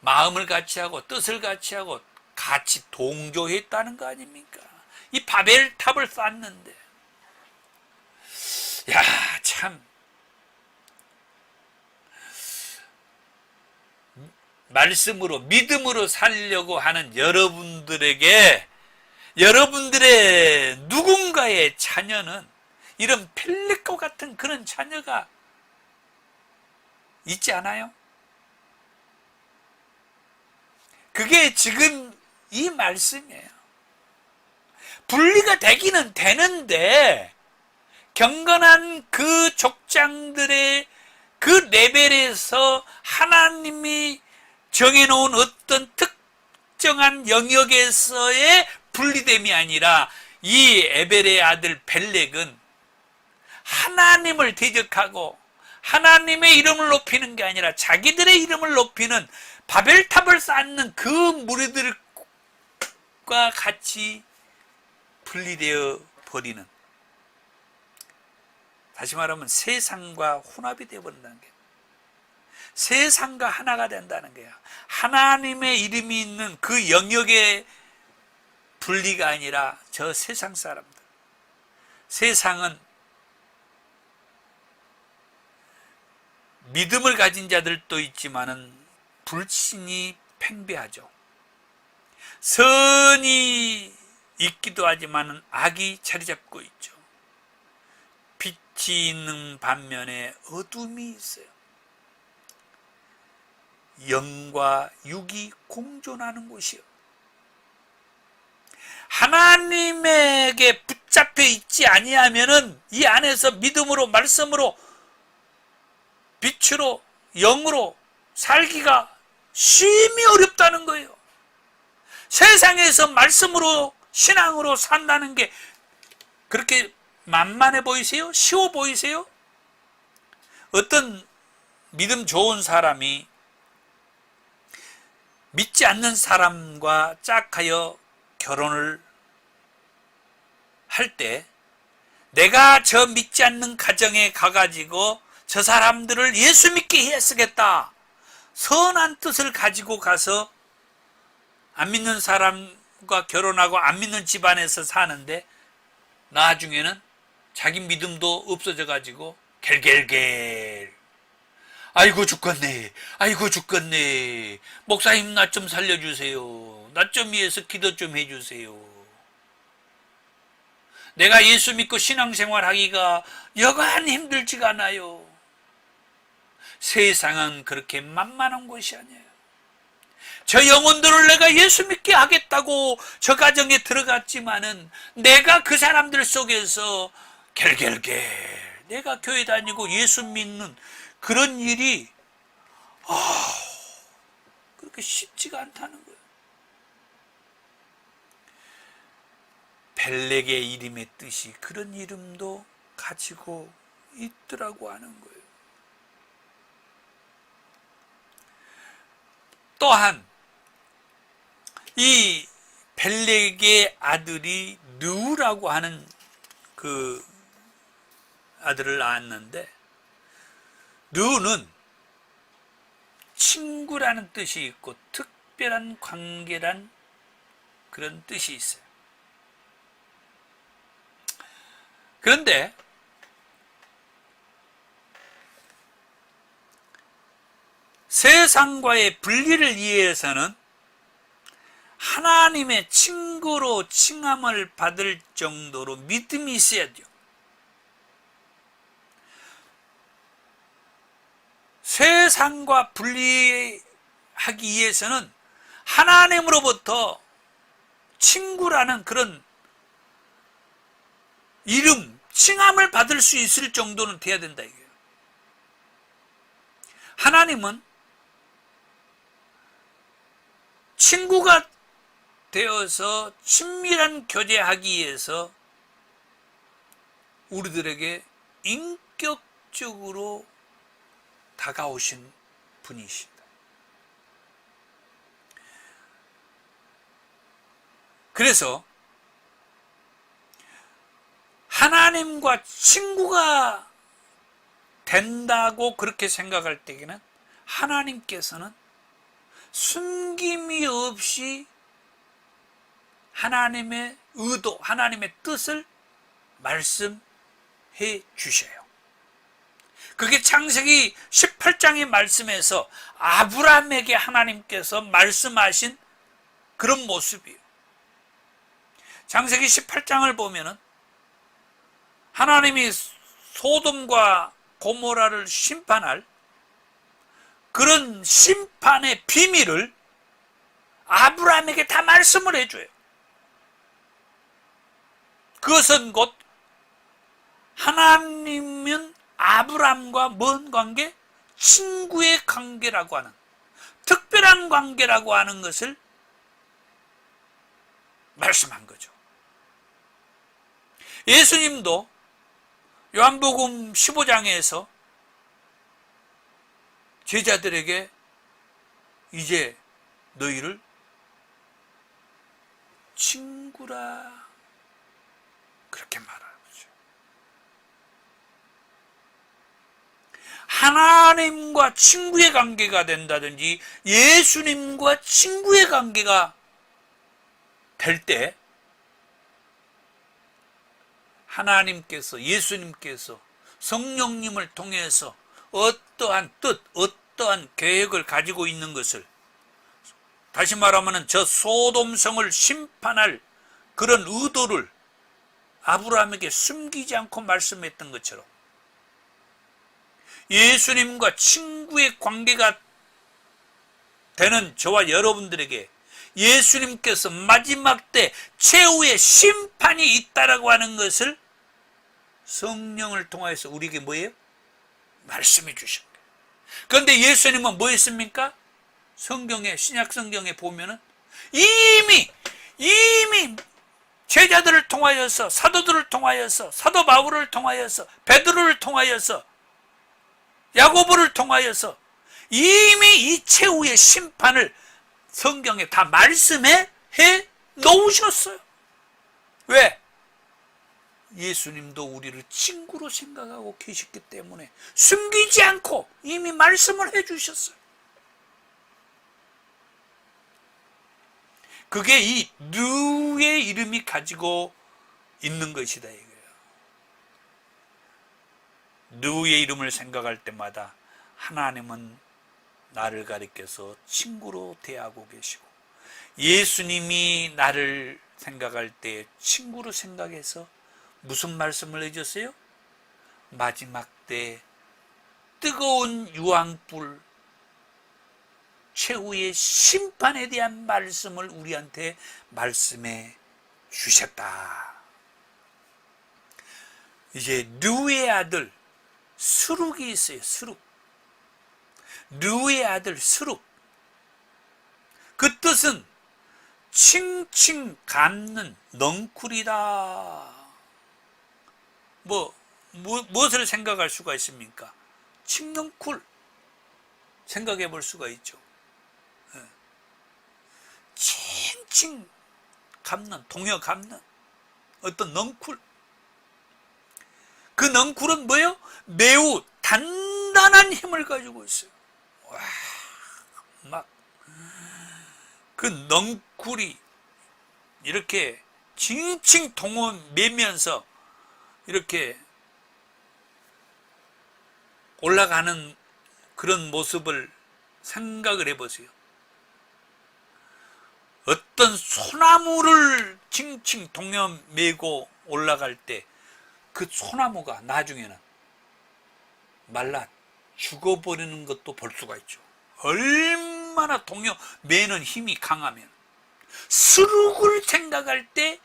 마음을 같이 하고 뜻을 같이 하고 같이 동조했다는 거 아닙니까? 이 바벨탑을 쌓는데, 야, 참 말씀으로 믿음으로 살려고 하는 여러분들에게, 여러분들의 누군가의 자녀는 이런 펠렉과 같은 그런 자녀가 있지 않아요? 그게 지금 이 말씀이에요. 분리가 되기는 되는데 경건한 그 족장들의 그 레벨에서 하나님이 정해놓은 어떤 특정한 영역에서의 분리됨이 아니라 이 에벨의 아들 벨렉은 하나님을 대적하고 하나님의 이름을 높이는 게 아니라 자기들의 이름을 높이는 바벨탑을 쌓는 그 무리들과 같이 분리되어 버리는, 다시 말하면 세상과 혼합이 되어버린다는 거예요. 세상과 하나가 된다는 거예요. 하나님의 이름이 있는 그 영역의 분리가 아니라 저 세상 사람들. 세상은 믿음을 가진 자들도 있지만은 불신이 팽배하죠. 선이 있기도 하지만은 악이 자리 잡고 있죠. 빛이 있는 반면에 어둠이 있어요. 영과 육이 공존하는 곳이요. 하나님에게 붙잡혀 있지 아니하면은 이 안에서 믿음으로, 말씀으로, 빛으로, 영으로 살기가 심히 어렵다는 거예요. 세상에서 말씀으로, 신앙으로 산다는 게 그렇게 만만해 보이세요? 쉬워 보이세요? 어떤 믿음 좋은 사람이 믿지 않는 사람과 짝하여 결혼을 할 때 내가 저 믿지 않는 가정에 가가지고 저 사람들을 예수 믿게 해야 쓰겠다, 선한 뜻을 가지고 가서 안 믿는 사람과 결혼하고 안 믿는 집안에서 사는데 나중에는 자기 믿음도 없어져 가지고 겔겔겔, 아이고 죽겠네, 아이고 죽겠네, 목사님 나 좀 살려주세요, 나 좀 위해서 기도 좀 해주세요, 내가 예수 믿고 신앙생활 하기가 여간 힘들지가 않아요. 세상은 그렇게 만만한 곳이 아니에요. 저 영혼들을 내가 예수 믿게 하겠다고 저 가정에 들어갔지만은 내가 그 사람들 속에서 겔겔겔 내가 교회 다니고 예수 믿는 그런 일이 그렇게 쉽지가 않다는 거예요. 벨렉의 이름의 뜻이 그런 이름도 가지고 있더라고 하는 거예요. 또한 이 벨렉의 아들이 느우라고 하는 그 아들을 낳았는데, 느우는 친구라는 뜻이 있고 특별한 관계란 그런 뜻이 있어요. 그런데 세상과의 분리를 위해서는 하나님의 친구로 칭함을 받을 정도로 믿음이 있어야 돼요. 세상과 분리하기 위해서는 하나님으로부터 친구라는 그런 이름, 칭함을 받을 수 있을 정도는 돼야 된다 이거예요. 하나님은 친구가 되어서 친밀한 교제하기 위해서 우리들에게 인격적으로 다가오신 분이십니다. 그래서 하나님과 친구가 된다고 그렇게 생각할 때에는 하나님께서는 숨김이 없이 하나님의 의도, 하나님의 뜻을 말씀해 주셔요. 그게 창세기 18장의 말씀에서 아브라함에게 하나님께서 말씀하신 그런 모습이에요. 창세기 18장을 보면은 하나님이 소돔과 고모라를 심판할 그런 심판의 비밀을 아브라함에게 다 말씀을 해줘요. 그것은 곧 하나님은 아브라함과 뭔 관계? 친구의 관계라고 하는, 특별한 관계라고 하는 것을 말씀한 거죠. 예수님도 요한복음 15장에서 제자들에게 이제 너희를 친구라 그렇게 말하죠. 하나님과 친구의 관계가 된다든지 예수님과 친구의 관계가 될 때 하나님께서, 예수님께서 성령님을 통해서 어떠한 뜻, 어떠한 계획을 가지고 있는 것을, 다시 말하면 저 소돔성을 심판할 그런 의도를 아브라함에게 숨기지 않고 말씀했던 것처럼 예수님과 친구의 관계가 되는 저와 여러분들에게 예수님께서 마지막 때 최후의 심판이 있다라고 하는 것을 성령을 통해서 우리에게 뭐예요? 말씀해 주신 거예요. 그런데 예수님은 뭐 했습니까? 성경에, 신약 성경에 보면은 이미 제자들을 통하여서, 사도들을 통하여서, 사도 바울을 통하여서, 베드로를 통하여서, 야고보를 통하여서 이미 이 최후의 심판을 성경에 다 말씀해 놓으셨어요. 왜? 예수님도 우리를 친구로 생각하고 계셨기 때문에 숨기지 않고 이미 말씀을 해 주셨어요. 그게 이 누의 이름이 가지고 있는 것이다 이거예요. 누의 이름을 생각할 때마다 하나님은 나를 가리켜서 친구로 대하고 계시고, 예수님이 나를 생각할 때 친구로 생각해서 무슨 말씀을 해줬어요? 마지막 때 뜨거운 유황불 최후의 심판에 대한 말씀을 우리한테 말씀해 주셨다. 이제 누의 아들 스룩이 있어요. 스룩. 누의 아들 스룩. 그 뜻은 칭칭 감는 넝쿨이다. 무엇을 생각할 수가 있습니까? 칡넝쿨 생각해 볼 수가 있죠. 칭칭 감는, 동여 감는 어떤 넝쿨. 그 넝쿨은 뭐예요? 매우 단단한 힘을 가지고 있어요. 와, 막 그 넝쿨이 이렇게 칭칭 동어 매면서 이렇게 올라가는 그런 모습을 생각을 해보세요. 어떤 소나무를 칭칭 동여 매고 올라갈 때 그 소나무가 나중에는 말라 죽어버리는 것도 볼 수가 있죠. 얼마나 동여 매는 힘이 강하면. 스룩을 생각할 때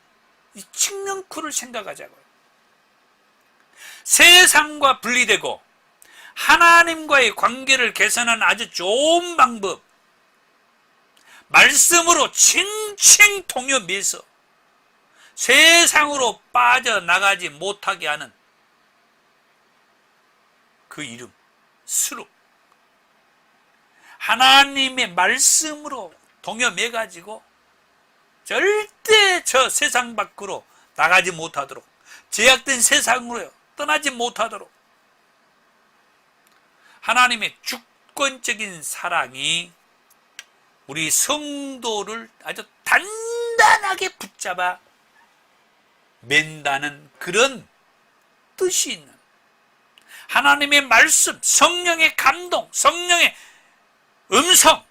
이 칡넝쿨을 생각하자고요. 세상과 분리되고 하나님과의 관계를 개선하는 아주 좋은 방법, 말씀으로 칭칭 동요매서 세상으로 빠져나가지 못하게 하는 그 이름 스룩. 하나님의 말씀으로 동요매가지고 절대 저 세상 밖으로 나가지 못하도록, 제약된 세상으로 떠나지 못하도록 하나님의 주권적인 사랑이 우리 성도를 아주 단단하게 붙잡아 맨다는 그런 뜻이 있는, 하나님의 말씀, 성령의 감동, 성령의 음성,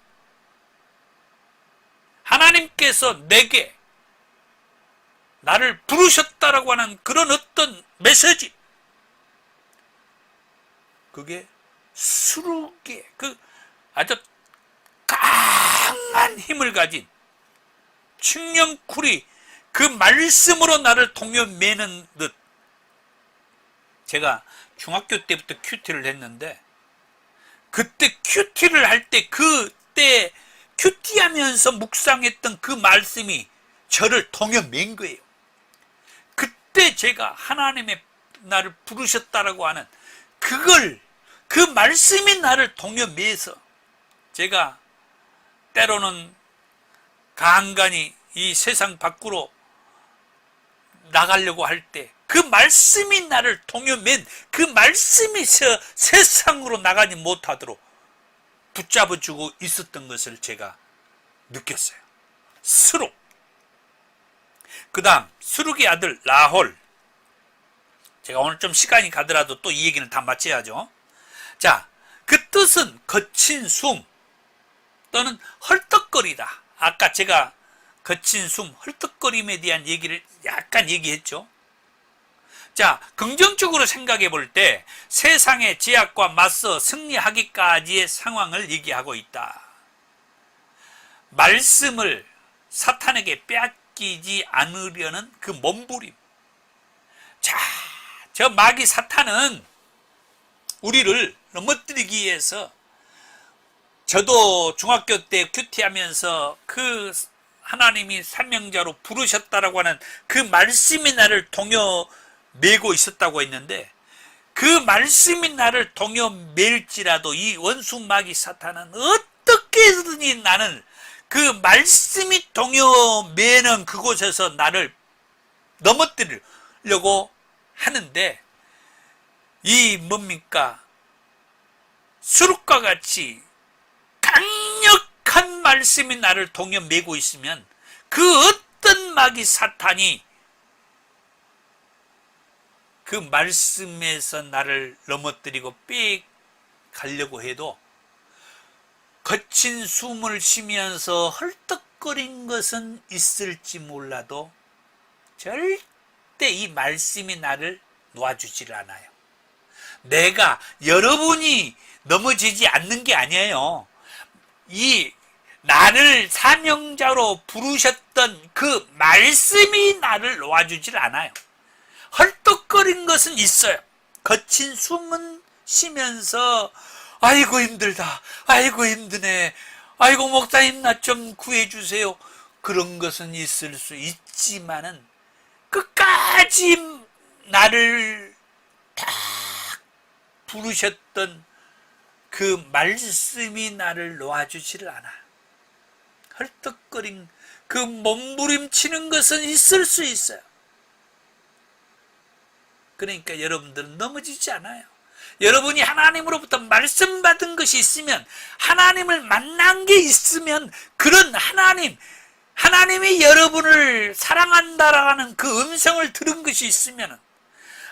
하나님께서 내게 나를 부르셨다라고 하는 그런 어떤 메시지, 그게 수룩의 그 아주 강한 힘을 가진 칭령쿨이 그 말씀으로 나를 동요매는 듯. 제가 중학교 때부터 큐티를 했는데, 그때 큐티를 할 때, 그때 큐티하면서 묵상했던 그 말씀이 저를 동요맨 거예요. 그때 제가 하나님의 나를 부르셨다라고 하는 그걸, 그 말씀이 나를 동요매서 제가 때로는 간간히 이 세상 밖으로 나가려고 할 때 그 말씀이 나를 동요맨, 그 말씀이 세상으로 나가지 못하도록 붙잡아주고 있었던 것을 제가 느꼈어요. 스룩. 그 다음 스룩의 아들 라홀. 제가 오늘 좀 시간이 가더라도 또 이 얘기는 다 마쳐야죠. 자, 그 뜻은 거친 숨 또는 헐떡거리다. 아까 제가 거친 숨, 헐떡거림에 대한 얘기를 약간 얘기했죠. 자, 긍정적으로 생각해 볼 때 세상의 제약과 맞서 승리하기까지의 상황을 얘기하고 있다. 말씀을 사탄에게 빼앗기지 않으려는 그 몸부림. 자, 저 마귀 사탄은 우리를 넘어뜨리기 위해서, 저도 중학교 때 큐티하면서 그 하나님이 사명자로 부르셨다라고 하는 그 말씀이 나를 동요매고 있었다고 했는데, 그 말씀이 나를 동요맬지라도 이 원수 마귀 사탄은 어떻게든지 나는 그 말씀이 동요매는 그곳에서 나를 넘어뜨리려고 하는데, 이 뭡니까? 수룩과 같이 강력한 말씀이 나를 동요매고 있으면 그 어떤 마귀 사탄이 그 말씀에서 나를 넘어뜨리고 빼가려고 해도 거친 숨을 쉬면서 헐떡거린 것은 있을지 몰라도 절대 이 말씀이 나를 놓아주질 않아요. 내가, 여러분이 넘어지지 않는 게 아니에요. 이 나를 사명자로 부르셨던 그 말씀이 나를 놓아주질 않아요. 헐떡거린 것은 있어요. 거친 숨은 쉬면서 아이고 힘들다, 아이고 힘드네, 아이고 목사님 나 좀 구해주세요, 그런 것은 있을 수 있지만은 끝까지 나를 딱 부르셨던 그 말씀이 나를 놓아주지를 않아. 헐떡거린 그 몸부림치는 것은 있을 수 있어요. 그러니까 여러분들은 넘어지지 않아요. 여러분이 하나님으로부터 말씀 받은 것이 있으면, 하나님을 만난 게 있으면, 그런 하나님이 여러분을 사랑한다라는 그 음성을 들은 것이 있으면,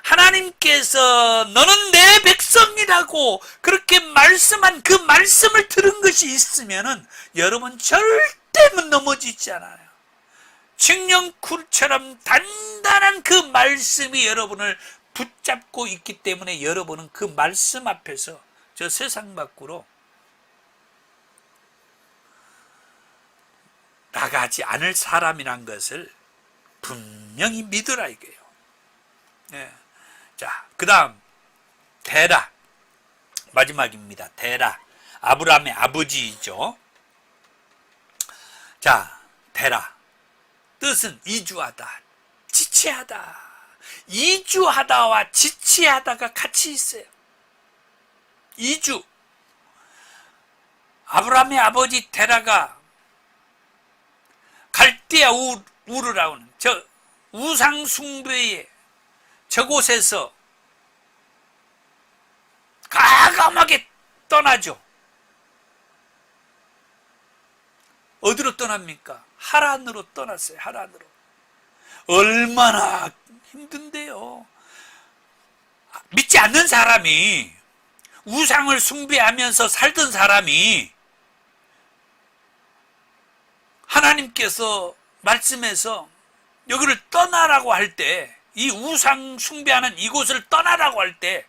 하나님께서 너는 내 백성이라고 그렇게 말씀한 그 말씀을 들은 것이 있으면 여러분 절대 넘어지지 않아요. 칭령쿨처럼 단단한 그 말씀이 여러분을 붙잡고 있기 때문에 여러분은 그 말씀 앞에서 저 세상 밖으로 나가지 않을 사람이란 것을 분명히 믿으라 이거예요. 네. 자, 그 다음 데라, 마지막입니다. 데라, 아브라함의 아버지이죠. 자, 데라. 뜻은 이주하다, 지체하다. 이주하다와 지체하다가 같이 있어요. 이주. 아브라함의 아버지 데라가 갈대아 우르라는 저 우상 숭배의 저곳에서 과감하게 떠나죠. 어디로 떠납니까? 하란으로 떠났어요. 하란으로. 얼마나 힘든데요. 믿지 않는 사람이, 우상을 숭배하면서 살던 사람이 하나님께서 말씀에서 여기를 떠나라고 할 때, 이 우상 숭배하는 이곳을 떠나라고 할 때,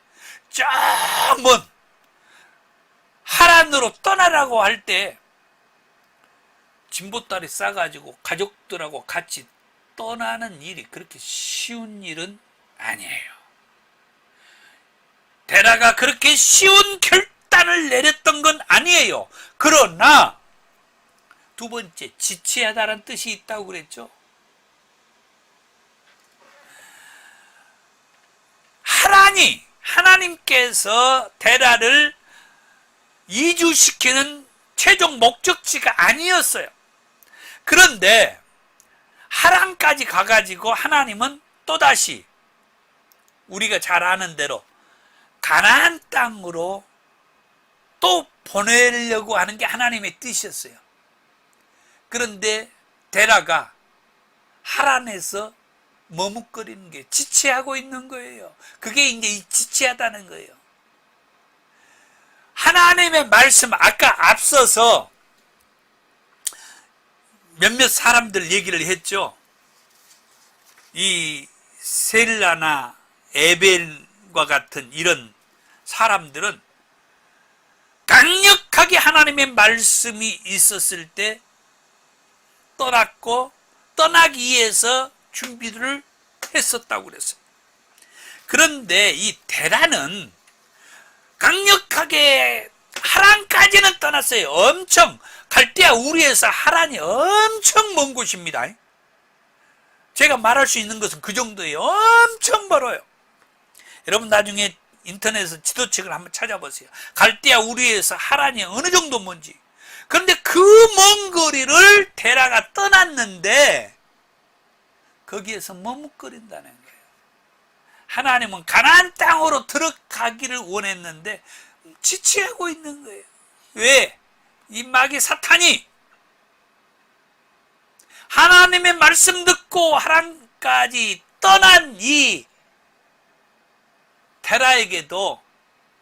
저 먼 하란으로 떠나라고 할 때 진보다리 싸가지고 가족들하고 같이 떠나는 일이 그렇게 쉬운 일은 아니에요. 데라가 그렇게 쉬운 결단을 내렸던 건 아니에요. 그러나 두 번째, 지체하다라는 뜻이 있다고 그랬죠. 하나님께서 데라를 이주시키는 최종 목적지가 아니었어요. 그런데 하란까지 가가지고 하나님은 또다시 우리가 잘 아는 대로 가나안 땅으로 또 보내려고 하는 게 하나님의 뜻이었어요. 그런데 데라가 하란에서 머뭇거리는 게 지체하고 있는 거예요. 그게 이제 이 지체하다는 거예요. 하나님의 말씀, 아까 앞서서 몇몇 사람들 얘기를 했죠. 이 셀라나 에벨과 같은 이런 사람들은 강력하게 하나님의 말씀이 있었을 때 떠났고, 떠나기 위해서 준비를 했었다고 그랬어요. 그런데 이 데라는 강력하게 하란까지는 떠났어요. 엄청, 갈대아 우르에서 하란이 엄청 먼 곳입니다. 제가 말할 수 있는 것은 그 정도예요. 엄청 멀어요. 여러분 나중에 인터넷에서 지도책을 한번 찾아보세요. 갈대아 우르에서 하란이 어느 정도 먼지. 그런데 그 먼 거리를 데라가 떠났는데 거기에서 머뭇거린다는 거예요. 하나님은 가나안 땅으로 들어가기를 원했는데 지체하고 있는 거예요. 왜? 이 마귀 사탄이 하나님의 말씀 듣고 하란까지 떠난 이 데라에게도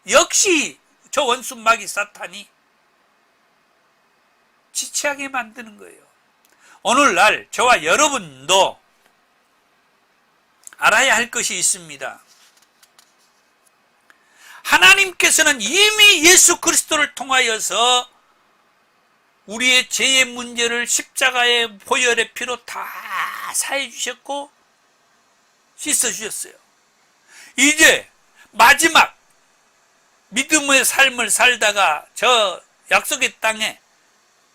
역시 저 원수 마귀 사탄이 지체하게 만드는 거예요. 오늘날 저와 여러분도 알아야 할 것이 있습니다. 하나님께서는 이미 예수 그리스도를 통하여서 우리의 죄의 문제를 십자가의 보혈의 피로 다 사해 주셨고 씻어 주셨어요. 이제 마지막 믿음의 삶을 살다가 저 약속의 땅에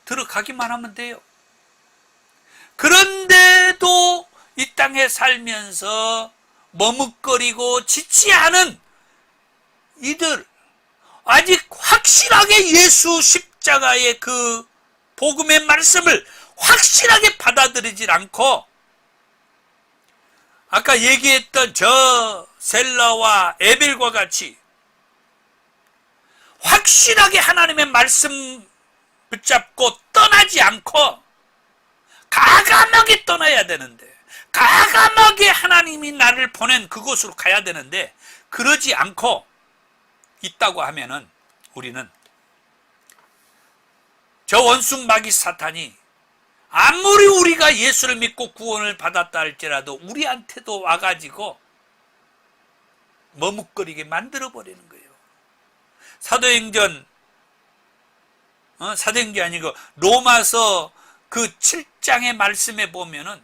들어가기만 하면 돼요. 그런데도 이 땅에 살면서 머뭇거리고 지체하는 이들, 아직 확실하게 예수 십자가의 그 복음의 말씀을 확실하게 받아들이질 않고, 아까 얘기했던 저 셀라와 에벨과 같이 확실하게 하나님의 말씀 붙잡고 떠나지 않고 가감하게 떠나야 되는데, 가감하게 하나님이 나를 보낸 그곳으로 가야 되는데 그러지 않고 있다고 하면은 우리는 저 원수 마귀 사탄이 아무리 우리가 예수를 믿고 구원을 받았다 할지라도 우리한테도 와가지고 머뭇거리게 만들어버리는 거예요. 사도행전 아니고 로마서 그 7장의 말씀에 보면은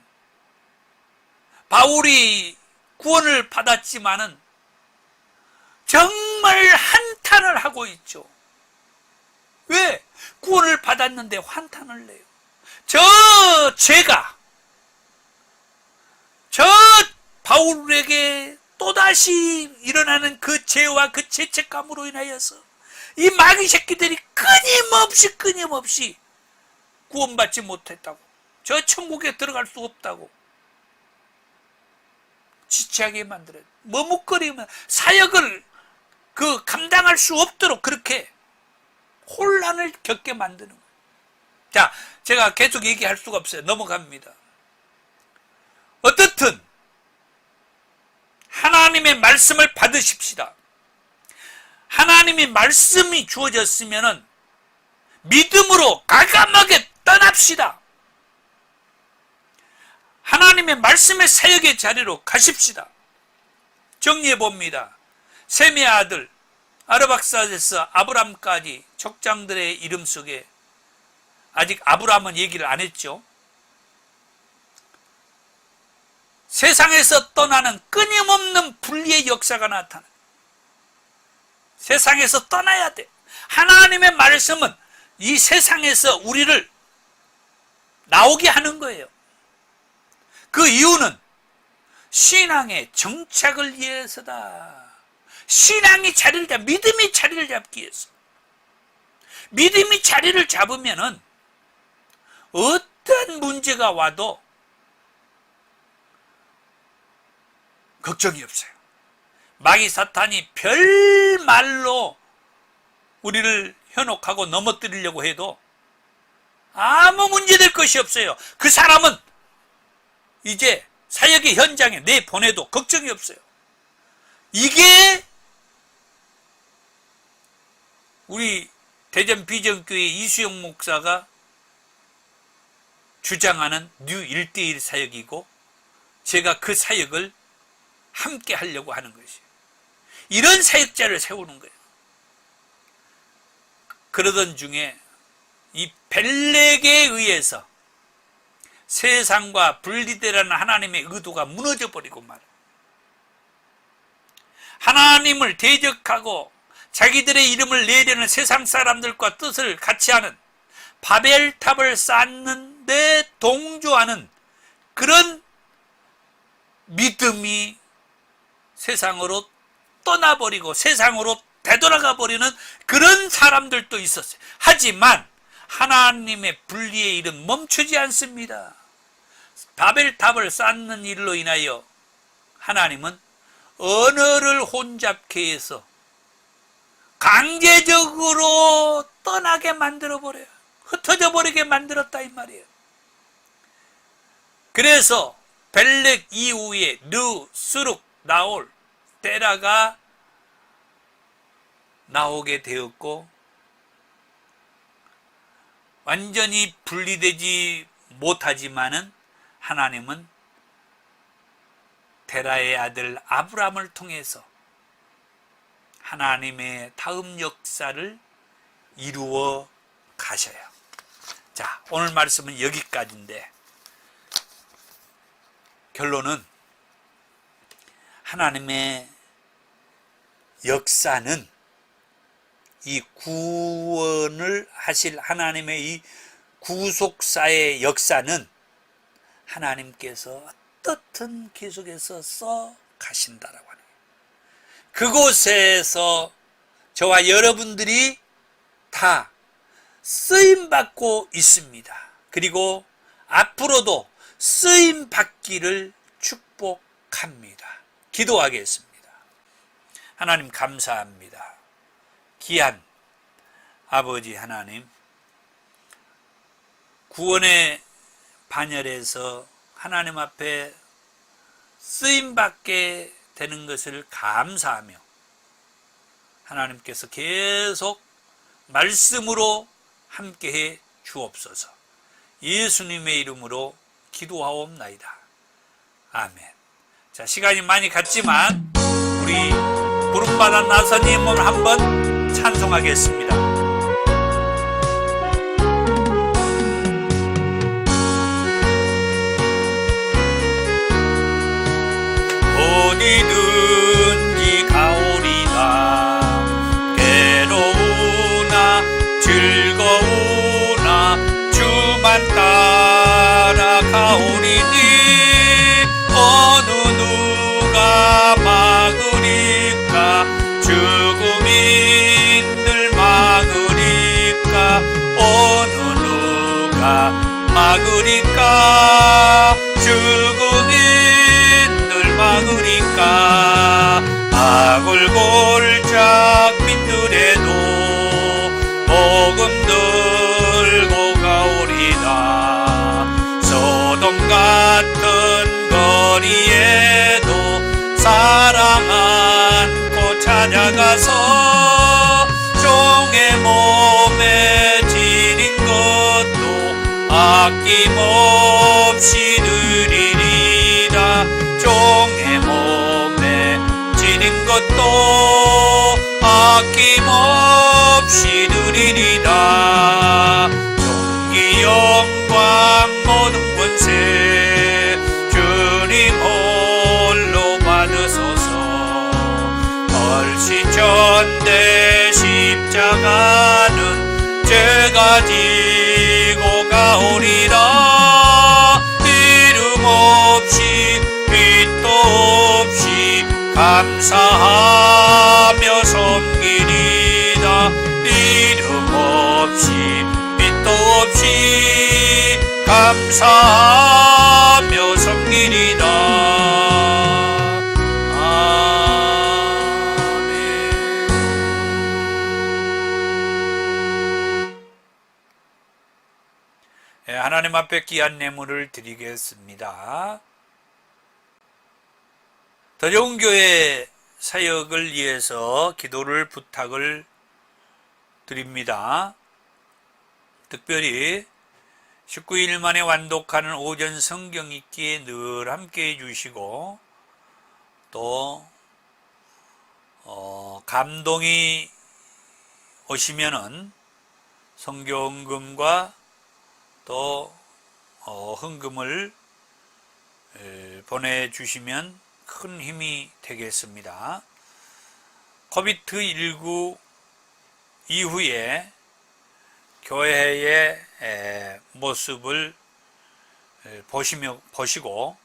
바울이 구원을 받았지만은 정말 한탄을 하고 있죠. 왜? 구원을 받았는데 한탄을 내요. 저 죄가 저 바울에게 또다시 일어나는 그 죄와 그 죄책감으로 인하여서 이 마귀 새끼들이 끊임없이 구원받지 못했다고, 저 천국에 들어갈 수 없다고 지체하게 만들어요. 머뭇거리면 사역을 감당할 수 없도록 그렇게 혼란을 겪게 만드는 거예요. 자, 제가 계속 얘기할 수가 없어요. 넘어갑니다. 어떻든 하나님의 말씀을 받으십시다. 하나님의 말씀이 주어졌으면 믿음으로 과감하게 떠납시다. 하나님의 말씀의 사역의 자리로 가십시다. 정리해 봅니다. 셈의 아들 아르박사에서 아브람까지 족장들의 이름 속에 아직 아브람은 얘기를 안 했죠. 세상에서 떠나는 끊임없는 분리의 역사가 나타나. 세상에서 떠나야 돼. 하나님의 말씀은 이 세상에서 우리를 나오게 하는 거예요. 그 이유는 신앙의 정착을 위해서다. 신앙이 자리를 잡, 믿음이 자리를 잡기 위해서. 믿음이 자리를 잡으면은 어떤 문제가 와도 걱정이 없어요. 마귀 사탄이 별말로 우리를 현혹하고 넘어뜨리려고 해도 아무 문제될 것이 없어요. 그 사람은 이제 사역의 현장에 내보내도 걱정이 없어요. 이게 우리 대전 비전교회 이수영 목사가 주장하는 뉴 1:1 사역이고, 제가 그 사역을 함께 하려고 하는 것이에요. 이런 사역자를 세우는 거예요. 그러던 중에 이 벨렉에 의해서 세상과 분리되라는 하나님의 의도가 무너져 버리고 말이에요. 하나님을 대적하고 자기들의 이름을 내려는 세상 사람들과 뜻을 같이 하는 바벨탑을 쌓는 데 동조하는 그런 믿음이 세상으로 떠나버리고 세상으로 되돌아가 버리는 그런 사람들도 있었어요. 하지만 하나님의 분리의 일은 멈추지 않습니다. 바벨탑을 쌓는 일로 인하여 하나님은 언어를 혼잡케 해서 강제적으로 떠나게 만들어버려요. 흩어져 버리게 만들었다 이 말이에요. 그래서 벨렉 이후에 르, 스룩, 나올, 때라가 나오게 되었고, 완전히 분리되지 못하지만은 하나님은 데라의 아들 아브람을 통해서 하나님의 다음 역사를 이루어 가셔요. 자, 오늘 말씀은 여기까지인데, 결론은 하나님의 역사는, 이 구원을 하실 하나님의 이 구속사의 역사는 하나님께서 어떻든 계속해서 써 가신다라고 하는 거예요. 그곳에서 저와 여러분들이 다 쓰임받고 있습니다. 그리고 앞으로도 쓰임받기를 축복합니다. 기도하겠습니다. 하나님 감사합니다. 귀한 아버지 하나님, 구원의 반열에서 하나님 앞에 쓰임받게 되는 것을 감사하며 하나님께서 계속 말씀으로 함께해 주옵소서. 예수님의 이름으로 기도하옵나이다. 아멘. 자, 시간이 많이 갔지만 우리 부름받은 나사님을 한번 찬송하겠습니다. 어디든지 가오리다. 괴로우나 즐거우나 주만 따 막으리까 죽음이 늘 막으리까 악을 골짝 빈들에도 복음 들고 가오리다 소돔 같은 거리에도 사랑 안고 찾아가서 종의 몸에 지닌 것도 아낌없이 드리리라 종의 몸에 지닌 것도 아낌없이 드리리라 존귀 영광 모든 권세 주님 홀로 받으소서 얼시 전대 십자가는 죄가 지고 가오리라 이름 없이 빛도 없이 감사하며 섬기리라 이름 없이 빛도 없이 감사하며 섬기리라 하나님 앞에 귀한 예물을 드리겠습니다. 더 좋은 교회 사역을 위해서 기도를 부탁을 드립니다. 특별히 19일 만에 완독하는 오전 성경 읽기에 늘 함께 해주시고 또 감동이 오시면은 성경금과 또 헌금을 보내주시면 큰 힘이 되겠습니다. 코비드19 이후에 교회의 모습을 보시고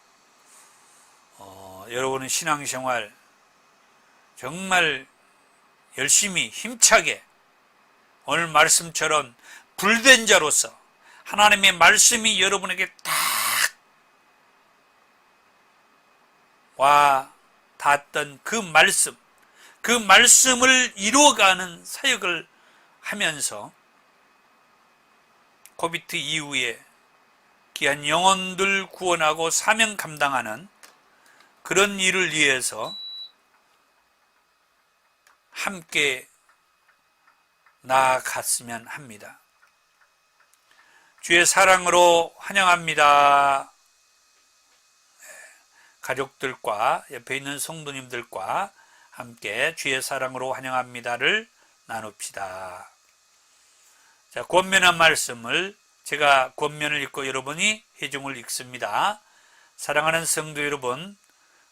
여러분의 신앙생활 정말 열심히 힘차게 오늘 말씀처럼 불된 자로서 하나님의 말씀이 여러분에게 딱 와 닿았던 그 말씀을 이루어가는 사역을 하면서 코비드 이후에 귀한 영혼들 구원하고 사명 감당하는 그런 일을 위해서 함께 나아갔으면 합니다. 주의 사랑으로 환영합니다. 가족들과 옆에 있는 성도님들과 함께 주의 사랑으로 환영합니다를 나눕시다. 자, 권면한 말씀을 제가 권면을 읽고 여러분이 회중을 읽습니다. 사랑하는 성도 여러분,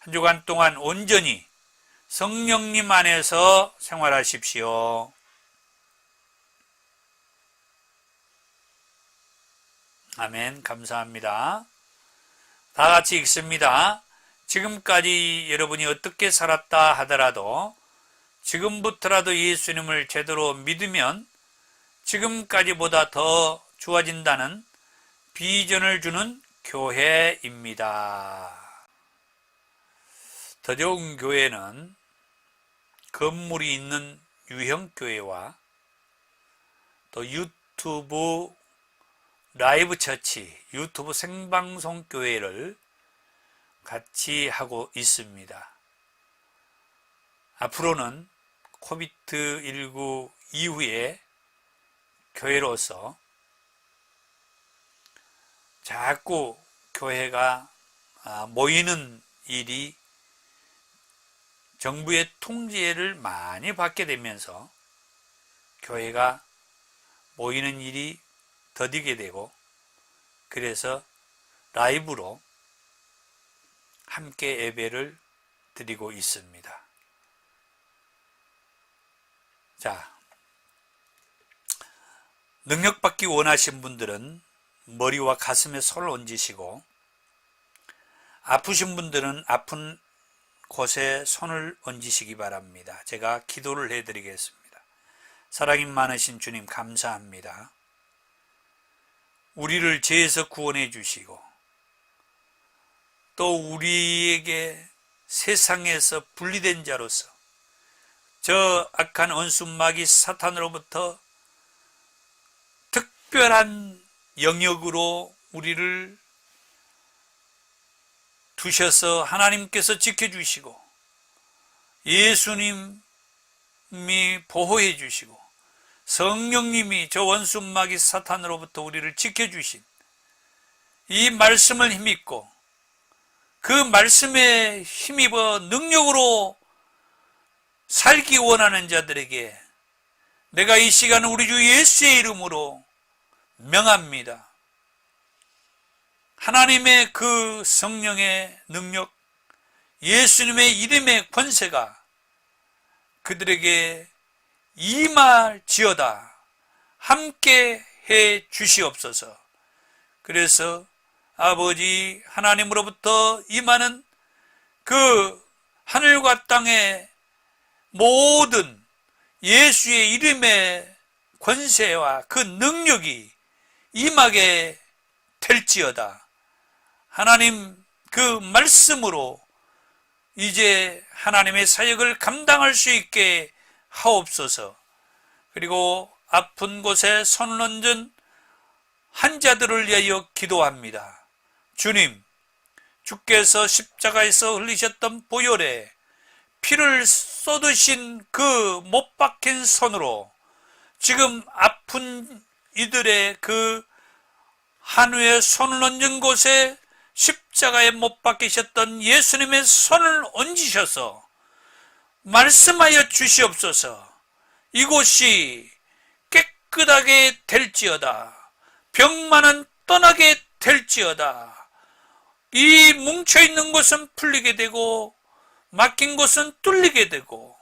한 주간 동안 온전히 성령님 안에서 생활하십시오. 아멘. 감사합니다. 다 같이 읽습니다. 지금까지 여러분이 어떻게 살았다 하더라도 지금부터라도 예수님을 제대로 믿으면 지금까지보다 더 좋아진다는 비전을 주는 교회입니다. 더 좋은 교회는 건물이 있는 유형교회와 또 유튜브 라이브 처치, 유튜브 생방송 교회를 같이 하고 있습니다. 앞으로는 코비드19 이후에 교회로서 자꾸 교회가 모이는 일이 정부의 통제를 많이 받게 되면서 교회가 모이는 일이 더디게 되고 그래서 라이브로 함께 예배를 드리고 있습니다. 자, 능력받기 원하신 분들은 머리와 가슴에 손을 얹으시고 아프신 분들은 아픈 곳에 손을 얹으시기 바랍니다. 제가 기도를 해드리겠습니다. 사랑이 많으신 주님 감사합니다. 우리를 죄에서 구원해 주시고 또 우리에게 세상에서 분리된 자로서 저 악한 원수 마귀 사탄으로부터 특별한 영역으로 우리를 두셔서 하나님께서 지켜주시고 예수님이 보호해 주시고 성령님이 저 원수 마귀 사탄으로부터 우리를 지켜주신 이 말씀을 힘입고 그 말씀에 힘입어 능력으로 살기 원하는 자들에게 내가 이 시간 우리 주 예수의 이름으로 명합니다. 하나님의 그 성령의 능력, 예수님의 이름의 권세가 그들에게 임할지어다. 함께 해 주시옵소서. 그래서 아버지 하나님으로부터 임하는 그 하늘과 땅의 모든 예수의 이름의 권세와 그 능력이 임하게 될지어다. 하나님 그 말씀으로 이제 하나님의 사역을 감당할 수 있게 하옵소서. 그리고 아픈 곳에 손을 얹은 환자들을 위하여 기도합니다. 주님, 주께서 십자가에서 흘리셨던 보혈에 피를 쏟으신 그 못 박힌 손으로 지금 아픈 이들의 그 한우에 손을 얹은 곳에 십자가에 못 박히셨던 예수님의 손을 얹으셔서 말씀하여 주시옵소서. 이곳이 깨끗하게 될지어다. 병만은 떠나게 될지어다. 이 뭉쳐있는 것은 풀리게 되고 막힌 것은 뚫리게 되고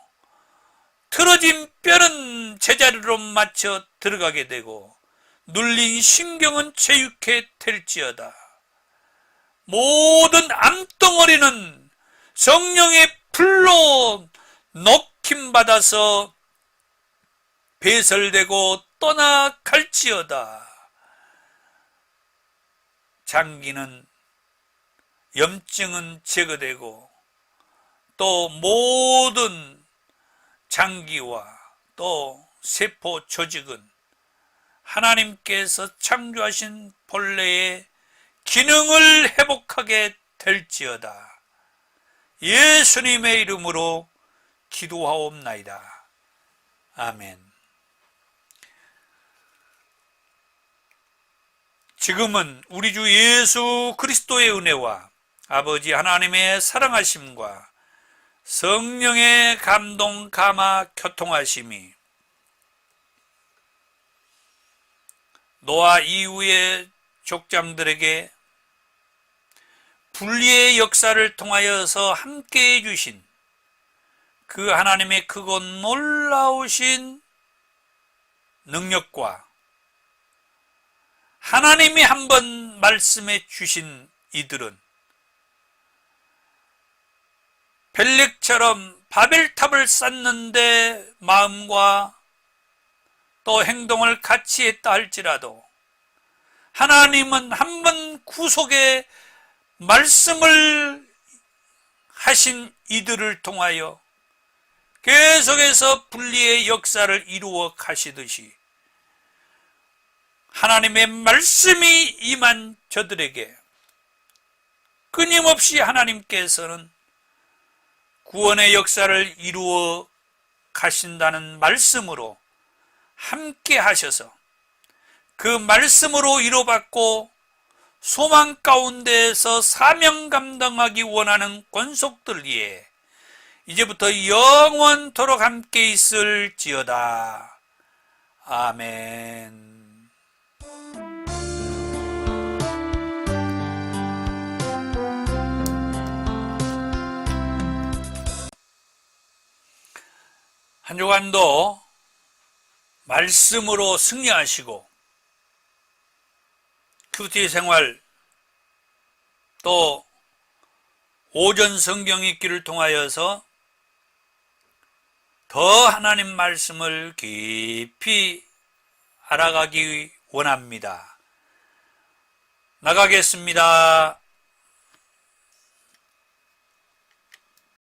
틀어진 뼈는 제자리로 맞춰 들어가게 되고 눌린 신경은 체육해 될지어다. 모든 암덩어리는 성령의 불로 녹힘받아서 배설되고 떠나갈지어다. 장기는 염증은 제거되고 또 모든 장기와 또 세포 조직은 하나님께서 창조하신 본래의 기능을 회복하게 될지어다. 예수님의 이름으로 기도하옵나이다. 아멘. 지금은 우리 주 예수 그리스도의 은혜와 아버지 하나님의 사랑하심과 성령의 감동 감화 교통하심이 노아 이후의 족장들에게 분리의 역사를 통하여서 함께해 주신 그 하나님의 크고 놀라우신 능력과 하나님이 한번 말씀해 주신 이들은 벨렉처럼 바벨탑을 쌓는데 마음과 또 행동을 같이 했다 할지라도 하나님은 한번 구속의 말씀을 하신 이들을 통하여 계속해서 분리의 역사를 이루어 가시듯이 하나님의 말씀이 임한 저들에게 끊임없이 하나님께서는 구원의 역사를 이루어 가신다는 말씀으로 함께 하셔서 그 말씀으로 위로받고 소망 가운데에서 사명 감당하기 원하는 권속들 위에 이제부터 영원토록 함께 있을지어다. 아멘. 한 주간도 말씀으로 승리하시고 큐티 생활 또 오전 성경 읽기를 통하여서 더 하나님 말씀을 깊이 알아가기 원합니다. 나가겠습니다.